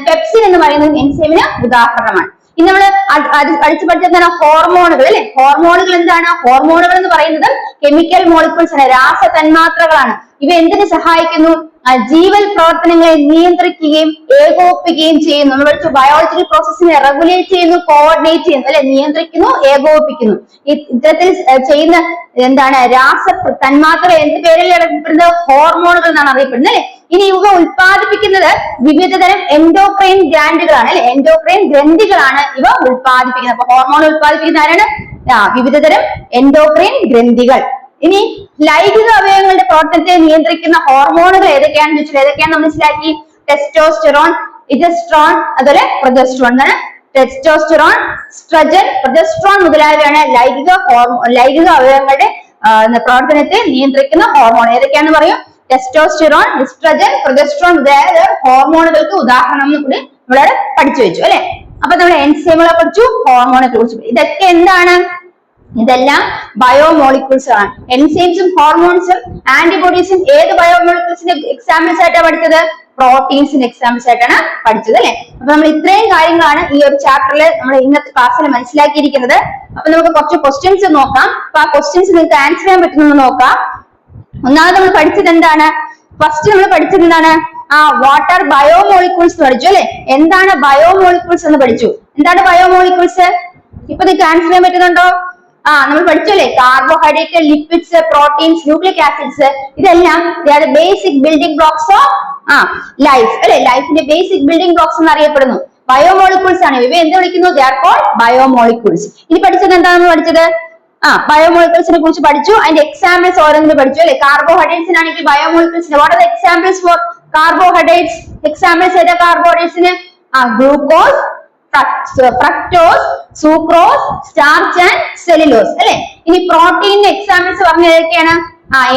പെപ്സിൻ എന്ന് പറയുന്നത് എൻസൈമിന് ഉദാഹരണമാണ്. ഇനി നമ്മൾ പഠിച്ചു പഠിച്ചെന്താണ്? ഹോർമോണുകൾ അല്ലെ. ഹോർമോണുകൾ എന്താണ്? ഹോർമോണുകൾ എന്ന് പറയുന്നത് കെമിക്കൽ മോളിക്യൂൾസ് ആണ്, രാസ തന്മാത്രകളാണ്. ഇവ എന്തിനു സഹായിക്കുന്നു? ജീവൽ പ്രവർത്തനങ്ങളെ നിയന്ത്രിക്കുകയും ഏകോപിപ്പിക്കുകയും ചെയ്യുന്നു. നമ്മൾ പഠിച്ചു ബയോളജിക്കൽ പ്രോസസ്സിനെ റെഗുലേറ്റ് ചെയ്യുന്നു, കോർഡിനേറ്റ് ചെയ്യുന്നു അല്ലെ, നിയന്ത്രിക്കുന്നു, ഏകോപിപ്പിക്കുന്നു. ഇത്തരത്തിൽ ചെയ്യുന്ന എന്താണ്? രാസ തന്മാത്ര എന്ത് പേരിൽ അറിയപ്പെടുന്നത്? ഹോർമോണുകൾ എന്നാണ് അറിയപ്പെടുന്നത് അല്ലെ. ഇനി ഇവ ഉൽപ്പാദിപ്പിക്കുന്നത് വിവിധതരം എൻഡോക്രൈൻ ഗ്ലാൻഡുകളാണ് അല്ലെ, എൻഡോക്രൈൻ ഗ്രന്ഥികളാണ് ഇവ ഉൽപ്പാദിപ്പിക്കുന്നത്. അപ്പൊ ഹോർമോൺ ഉൽപ്പാദിപ്പിക്കുന്ന ആരാണ്? വിവിധതരം എൻഡോക്രൈൻ ഗ്രന്ഥികൾ. ഇനി ലൈംഗിക അവയവങ്ങളുടെ പ്രവർത്തനത്തെ നിയന്ത്രിക്കുന്ന ഹോർമോണുകൾ ഏതൊക്കെയാണെന്ന് ചോദിച്ചാൽ ഏതൊക്കെയാണെന്ന് മനസ്സിലാക്കി. ടെസ്റ്റോസ്റ്റിറോൺ, ഇജസ്ട്രോൺ, അതുപോലെ പ്രൊജസ്ട്രോൺ. എന്താണ്? ടെസ്റ്റോസ്റ്റിറോൺ, ഈസ്ട്രജൻ, പ്രൊജസ്ട്രോൺ മുതലായവയാണ് ലൈംഗിക അവയവങ്ങളുടെ പ്രവർത്തനത്തെ നിയന്ത്രിക്കുന്ന ഹോർമോൺ. ഏതൊക്കെയാണെന്ന് പറയും? ടെസ്റ്റോസ്റ്റിറോൺ, ഈസ്ട്രജൻ, പ്രൊജസ്ട്രോൺ മുതലായ ഹോർമോണുകൾക്ക് ഉദാഹരണം കൂടി ഇവിടെ പഠിച്ചു വെച്ചു അല്ലെ. അപ്പൊ നമ്മൾ എൻസൈമുകളെ പഠിച്ചു, ഹോർമോണെ കുറിച്ചു. ഇതൊക്കെ എന്താണ്? ഇതെല്ലാം ബയോമോളിക്യൂൾസ് ആണ്. എൻസൈംസും ഹോർമോൺസും ആന്റിബോഡീസും ഏത് ബയോമോളിക്യൂൾസിന്റെ എക്സാമ്പിൾസ് ആയിട്ടാണ് പഠിച്ചത്? പ്രോട്ടീൻസിന്റെ എക്സാമ്പിൾസ് ആയിട്ടാണ് പഠിച്ചത് അല്ലെ. അപ്പൊ നമ്മൾ ഇത്രയും കാര്യങ്ങളാണ് ഈ ഒരു ചാപ്റ്ററിൽ നമ്മൾ ഇന്നത്തെ ക്ലാസ്സിൽ മനസ്സിലാക്കിയിരിക്കുന്നത്. അപ്പൊ നമുക്ക് കുറച്ച് ക്വസ്റ്റ്യൻസ് നോക്കാം. അപ്പൊ ആ ക്വസ്റ്റ്യൻസ് നിങ്ങൾക്ക് ആൻസർ ചെയ്യാൻ പറ്റുമെന്ന് നോക്കാം. ഒന്നാമത് നമ്മൾ പഠിച്ചത് എന്താണ്? ഫസ്റ്റ് നമ്മൾ പഠിച്ചത് എന്താണ്? വാട്ട് ആർ ബയോമോളിക്യൂൾസ് പഠിച്ചു അല്ലെ. എന്താണ് ബയോമോളിക്യൂൾസ് എന്ന് പഠിച്ചു. എന്താണ് ബയോമോളിക്യൂൾസ്? ഇപ്പൊ നിങ്ങൾക്ക് ആൻസർ ചെയ്യാൻ പറ്റുന്നുണ്ടോ? നമ്മൾ പഠിച്ചല്ലേ, carbohydrate, lipids, proteins, nucleic acids, ഇതെല്ലാം basic building blocks of life അല്ലെ. ലൈഫിന്റെ ബേസിക് ബിൽഡിംഗ് ബ്ലോക്സ് എന്ന് അറിയപ്പെടുന്നു. ബയോമോളിക്യൂൾസ് ആണ്. ഇവ എന്ത് വിളിക്കുന്നു? They are called biomolecules. ഇനി പഠിച്ചത് എന്താണെന്ന് പഠിച്ചത്? ബയോമോളിക്യൂൾസിനെ കുറിച്ച് പഠിച്ചു. അതിന്റെ എക്സാമ്പിൾസ് ഓരോന്നിന് പഠിച്ചു അല്ലെ. കാർബോഹൈഡ്രേറ്റ്സിനാണെങ്കിൽ ബയോമോളിക്യൂൾസിന് what are the examples for carbohydrates? Examples ഏതാ കാർബോഹൈഡ്രേറ്റ്സിന്? Glucose, fructose, sucrose, starch and cellulose അല്ലെ. ഇനി പ്രോട്ടീനിന്റെ എക്സാമ്പിൾസ് പറഞ്ഞ ഏതൊക്കെയാണ്?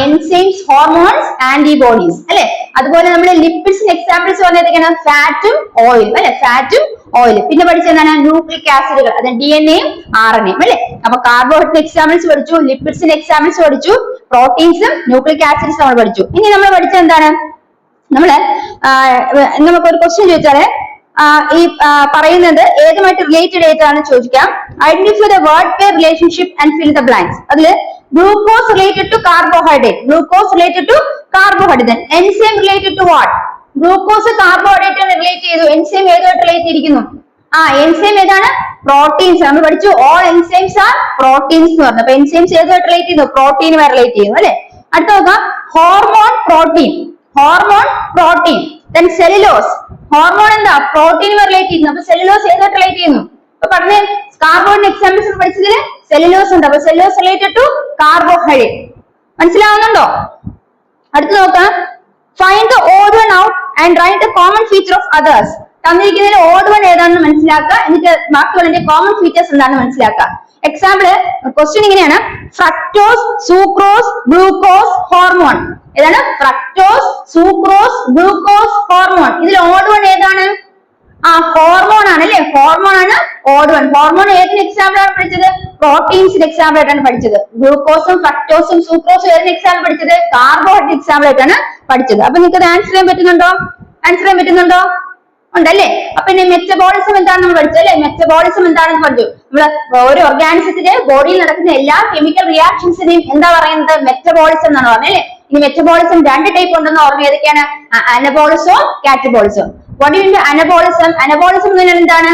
എൻസൈംസ്, ഹോർമോൺസ്, ആന്റിബോഡീസ് അല്ലെ. അതുപോലെ നമ്മുടെ ലിപ്പിഡ്സിന്റെ എക്സാമ്പിൾസ് പറഞ്ഞ ഏതൊക്കെയാണ്? ഫാറ്റും ഓയിലും അല്ലെ, ഫാറ്റും ഓയിലും. പിന്നെ പഠിച്ചെന്താണ്? ന്യൂക്ലിക് ആസിഡുകൾ, അത് DNA-യും RNA-യും അല്ലെ. അപ്പൊ കാർബോഹൈഡ്രേറ്റ് എക്സാമ്പിൾസ് പഠിച്ചു, ലിപ്പിഡ്സിന്റെ എക്സാമ്പിൾസ് പഠിച്ചു, പ്രോട്ടീൻസും ന്യൂക്ലിക് ആസിഡ്സും നമ്മൾ പഠിച്ചു. ഇനി നമ്മൾ പഠിച്ചത് എന്താണ്? നമുക്കൊരു ക്വസ്റ്റ്യൻ ചോദിച്ചാല് ഈ പറയുന്നത് ഏതുമായിട്ട് റിലേറ്റഡ് ആയിട്ടാണ് ചോദിക്കാം. Identify the word pair relationship and fill the blanks. അതില് glucose related to carbohydrate, glucose related to carbohydrate. Enzyme related to what? Glucose carbohydrate relate ചെയ്തു. എൻസൈം ഏതുമായിട്ട് റിലേറ്റ് ചെയ്തിരിക്കുന്നു? എൻസൈം ഏതാണ്? പ്രോട്ടീൻസ്. നമ്മൾ പഠിച്ചു ഓൾ എൻസൈംസ് ആർ പ്രോട്ടീൻസ് എന്ന് പറഞ്ഞു. അപ്പൊ എൻസൈംസ് ഏതുമായിട്ട് റിലേറ്റ് ചെയ്യുന്നു? പ്രോട്ടീനുമായി റിലേറ്റ് ചെയ്യുന്നു അല്ലെ. അടുത്ത നോക്കാം, hormone, protein. Hormone, protein. Then cellulose. Hormone എന്താ? പ്രോട്ടീനുമായി റിലേറ്റ് ചെയ്യുന്നു. അപ്പൊ സെല്ലുലോസ് ഏതുമായിട്ട് റിലേറ്റ് ചെയ്യുന്നു? അപ്പൊ പറഞ്ഞ കാർബോണിന്റെ എക്സാമ്പിൾസ് പഠിച്ചതില് സെല്ലുലോസ് ഉണ്ട്. അപ്പൊ സെല്ലുലോസ് റിലേറ്റഡ് ടു കാർബോഹൈഡ്രേറ്റ്. മനസ്സിലാവുന്നുണ്ടോ? അടുത്ത് നോക്കാം, find the odd one out and write the common feature of others. തന്നിരിക്കുന്നതിൽ ഓഡ് വൺ ഏതാണെന്ന് മനസ്സിലാക്കുക, എന്നിട്ട് ബാക്കിയുള്ളതിന്റെ കോമൺ ഫീച്ചേഴ്സ് എന്താണെന്ന് മനസ്സിലാക്കുക. എക്സാമ്പിള് ക്വസ്റ്റ്യൻ ഇങ്ങനെയാണ്, ഫ്രക്ടോസ്, സൂക്രോസ്, ഗ്ലൂക്കോസ്, ഹോർമോൺ. ഏതാണ്? Fructose, sucrose, glucose, hormone. ഇതിൽ ഓഡ് വൺ ഏതാണ്? ഹോർമോൺ ആണ് അല്ലെ? ഹോർമോൺ ആണ് ഓഡ് വൺ. ഹോർമോൺ ഏതിന് എക്സാമ്പിൾ ആണ് പഠിച്ചത്? പ്രോട്ടീൻസിന്റെ എക്സാമ്പിൾ ആയിട്ടാണ് പഠിച്ചത്. ഗ്ലൂക്കോസും ഫ്രക്ടോസും സൂക്രോസും ഏതിന് എക്സാമ്പിൾ പഠിച്ചത്? കാർബോഹൈഡ്രേറ്റ് എക്സാമ്പിൾ ആയിട്ടാണ് പഠിച്ചത്. അപ്പൊ നിങ്ങൾക്ക് ആൻസർ ചെയ്യാൻ പറ്റുന്നുണ്ടോ? ആൻസർ ചെയ്യാൻ പറ്റുന്നുണ്ടോ? ഉണ്ടല്ലേ? അപ്പൊ ഇനി മെറ്റബോളിസം എന്താണെന്ന് നമ്മൾ പഠിച്ചു അല്ലെ? മെറ്റബോളിസം എന്താണെന്ന് പഠിച്ചു. നമ്മള് ഒരു ഓർഗാനിസത്തിന്റെ ബോഡിയിൽ നടക്കുന്ന എല്ലാ കെമിക്കൽ റിയാക്ഷൻസിനെയും എന്താ പറയുന്നത്? മെറ്റബോളിസം എന്നാണ് പറഞ്ഞത് അല്ലെ? ഇനി മെറ്റബോളിസം രണ്ട് ടൈപ്പ് ഉണ്ടെന്ന് ഓർമ്മ. ഏതൊക്കെയാണ്? അനബോളിസവും കാറ്റബോളിസവും. What you mean by anabolism? Anabolism എന്ന് പറഞ്ഞാൽ എന്താണ്?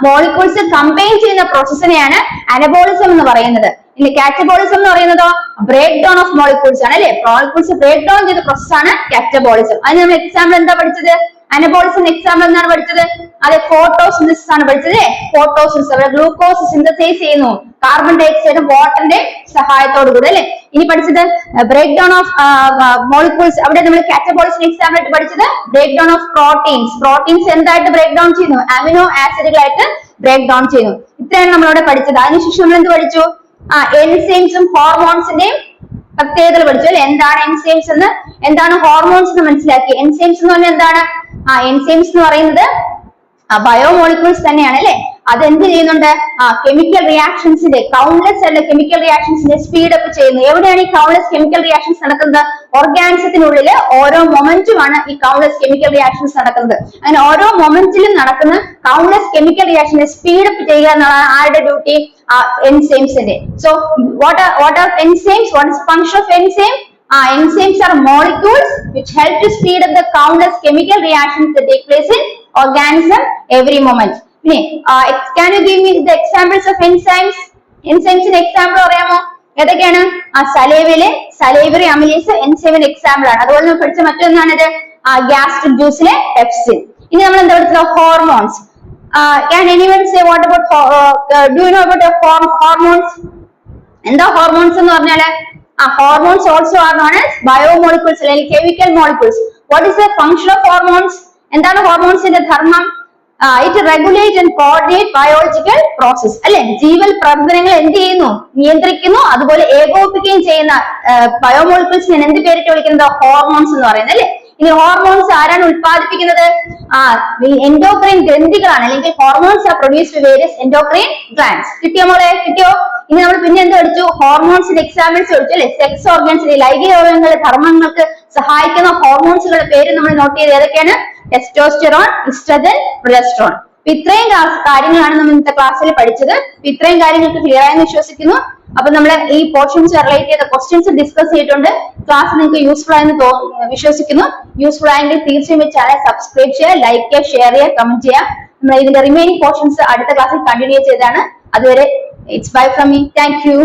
മോളിക്യൂൾസ് കമ്പൈൻ ചെയ്യുന്ന പ്രോസസ്സിനെയാണ് അനബോളിസം എന്ന് പറയുന്നത്. ഇനി കാറ്റബോളിസം എന്ന് പറയുന്നതോ ബ്രേക്ക് ഡൗൺ ഓഫ് മോളിക്യൂൾസ് ആണ് അല്ലെ? മോളിക്യൂൾസ് ബ്രേക്ക് ഡൗൺ ചെയ്ത പ്രോസസ്സാണ് കാറ്റബോളിസം. അതിന് നമ്മൾ എക്സാമ്പിൾ എന്താ പഠിച്ചത്? അനബോളിസം എക്സാമ്പിൾ എന്താണ് പഠിച്ചത്? അതെ, ഫോട്ടോസിന്തസിസ് ആണ് പഠിച്ചത്. ഫോട്ടോസിന്തസിസ്, അവിടെ ഗ്ലൂക്കോസ് സിന്തസൈസ് ചെയ്യുന്നു കാർബൺ ഡൈ ഓക്സൈഡും വാട്ടറിന്റെ സഹായത്തോടു കൂടി അല്ലെ? ഇനി പഠിച്ചത് ബ്രേക്ക് ഡൗൺ ഓഫ് മോളിക്യൂൾസ്. അവിടെ നമ്മൾ കാറ്റബോളിസം എക്സാമ്പിൾ ആയിട്ട് പഠിച്ചത് break down of proteins. Proteins എന്തായിട്ട് ബ്രേക്ക് ഡൗൺ ചെയ്യുന്നു? അമിനോ ആസിഡുകളായിട്ട് ബ്രേക്ക് ഡൗൺ ചെയ്യുന്നു. ഇത്രയാണ് നമ്മളവിടെ പഠിച്ചത്. അതിനുശേഷം നമ്മൾ എന്ത് പഠിച്ചു? എൻസൈംസും ഹോർമോൺസിന്റെയും പ്രത്യേകതകൾ പഠിച്ചു അല്ലെ? എന്താണ് എൻസൈംസ് എന്ന്, എന്താണ് ഹോർമോൺസ് എന്ന് മനസ്സിലാക്കി. എൻസൈംസ് എന്ന് പറഞ്ഞാൽ എന്താണ്? എൻസൈംസ് എന്ന് പറയുന്നത് ബയോമോളിക്യൂൾസ് തന്നെയാണ് അല്ലെ? അത് എന്ത് ചെയ്യുന്നുണ്ട്? കെമിക്കൽ റിയാക്ഷൻസിന്റെ കൗണ്ട്ലെസ് അല്ല കെമിക്കൽ റിയാക്ഷൻസിന്റെ സ്പീഡ് അപ്പ് ചെയ്യുന്നു. എവിടെയാണ് ഈ കൗണ്ട്ലെസ് കെമിക്കൽ റിയാക്ഷൻസ് നടക്കുന്നത്? ഓർഗാനിസത്തിനുള്ളിൽ ഓരോ മൊമെന്റുമാണ് ഈ കൗണ്ട്ലെസ് കെമിക്കൽ റിയാക്ഷൻസ് നടക്കുന്നത്. അങ്ങനെ ഓരോ മൊമെന്റിലും നടക്കുന്ന കൗണ്ട്ലെസ് കെമിക്കൽ റിയാക്ഷനെ സ്പീഡ് അപ്പ് ചെയ്യുക എന്നാണ് ആരുടെ ഡ്യൂട്ടി? എൻസൈംസിന്റെ. So what are enzymes? What is function of enzyme? Enzymes are molecules which help to speed up the countless chemical reactions that take place in organism every moment. Can you give me the examples of enzymes? Enzymes in example അറിയാമോ? ഏതൊക്കെയാണ്? സലൈവയിലെ salivary amylase enzyme example ആണ്. അതുപോലെ നമ്മൾ പഠിച്ച മറ്റൊന്നാണിത് gastric juiceലെ pepsin. ഇനി നമ്മൾ എന്താ പഠിച്ചത്? Hormones. Can anyone say what about do you know about hormones? എന്താ ഹോർമോൺസ് എന്ന് പറഞ്ഞാല്? Hormones also are known as biomolecules അല്ലെങ്കിൽ chemical molecules. What is the function of hormones? എന്താണ് ഹോർമോൺസിന്റെ ധർമ്മം? It regulate and coordinate biological process അല്ലെ? ജീവൽ പ്രവർത്തനങ്ങൾ എന്ത് ചെയ്യുന്നു? നിയന്ത്രിക്കുന്നു, അതുപോലെ ഏകോപിപ്പിക്കുകയും ചെയ്യുന്ന ബയോമോളിക്യൂൾസിനെ എന്ത് പേരിട്ട് വിളിക്കുന്നത്? ഹോർമോൺസ് എന്ന് പറയുന്നത് അല്ലെ? ഇനി ഹോർമോൺസ് ആരാണ് ഉത്പാദിപ്പിക്കുന്നത്? എൻഡോക്രൈൻ ഗ്രന്ഥികളാണ്, അല്ലെങ്കിൽ hormones are produced by various endocrine glands. കിട്ടിയോ മോളെ? കിട്ടിയോ? ഇനി നമ്മൾ പിന്നെ എന്ത് പഠിച്ചു? ഹോർമോൺസിന്റെ എക്സാമ്പിൾസ് പഠിച്ചു അല്ലെ? സെക്സ് ഓർഗൻസിന്റെ ലൈംഗിക അവയവങ്ങളുടെ ധർമ്മങ്ങൾക്ക് സഹായിക്കുന്ന ഹോർമോൺസുകളുടെ പേര് നമ്മൾ നോട്ട് ചെയ്ത്. ഏതൊക്കെയാണ്? Testosterone, oestrogen, progesterone. ഇത്രയും കാര്യങ്ങളാണ് നമ്മൾ ഇന്നത്തെ ക്ലാസ്സിൽ പഠിച്ചത്. ഇത്രയും കാര്യങ്ങൾക്ക് ക്ലിയർ ആയെന്ന് വിശ്വസിക്കുന്നു. അപ്പൊ നമ്മൾ ഈ പോർഷൻസ് റിലേറ്റ് ചെയ്ത ക്വസ്റ്റ്യൻസ് ഡിസ്കസ് ചെയ്തിട്ടുണ്ട്. ക്ലാസ് നിങ്ങൾക്ക് യൂസ്ഫുൾ ആയെന്ന് വിശ്വസിക്കുന്നു. യൂസ്ഫുൾ ആയെങ്കിൽ തീർച്ചയായും ചാനൽ സബ്സ്ക്രൈബ് ചെയ്യുക, ലൈക്ക് ചെയ്യുക, ഷെയർ ചെയ്യുക, കമന്റ് ചെയ്യുക. നമ്മൾ ഇതിന്റെ റിമൈനിങ് പോർഷൻസ് അടുത്ത ക്ലാസ്സിൽ കണ്ടിന്യൂ ചെയ്താണ്. അതുവരെ it's bye from me. Thank you.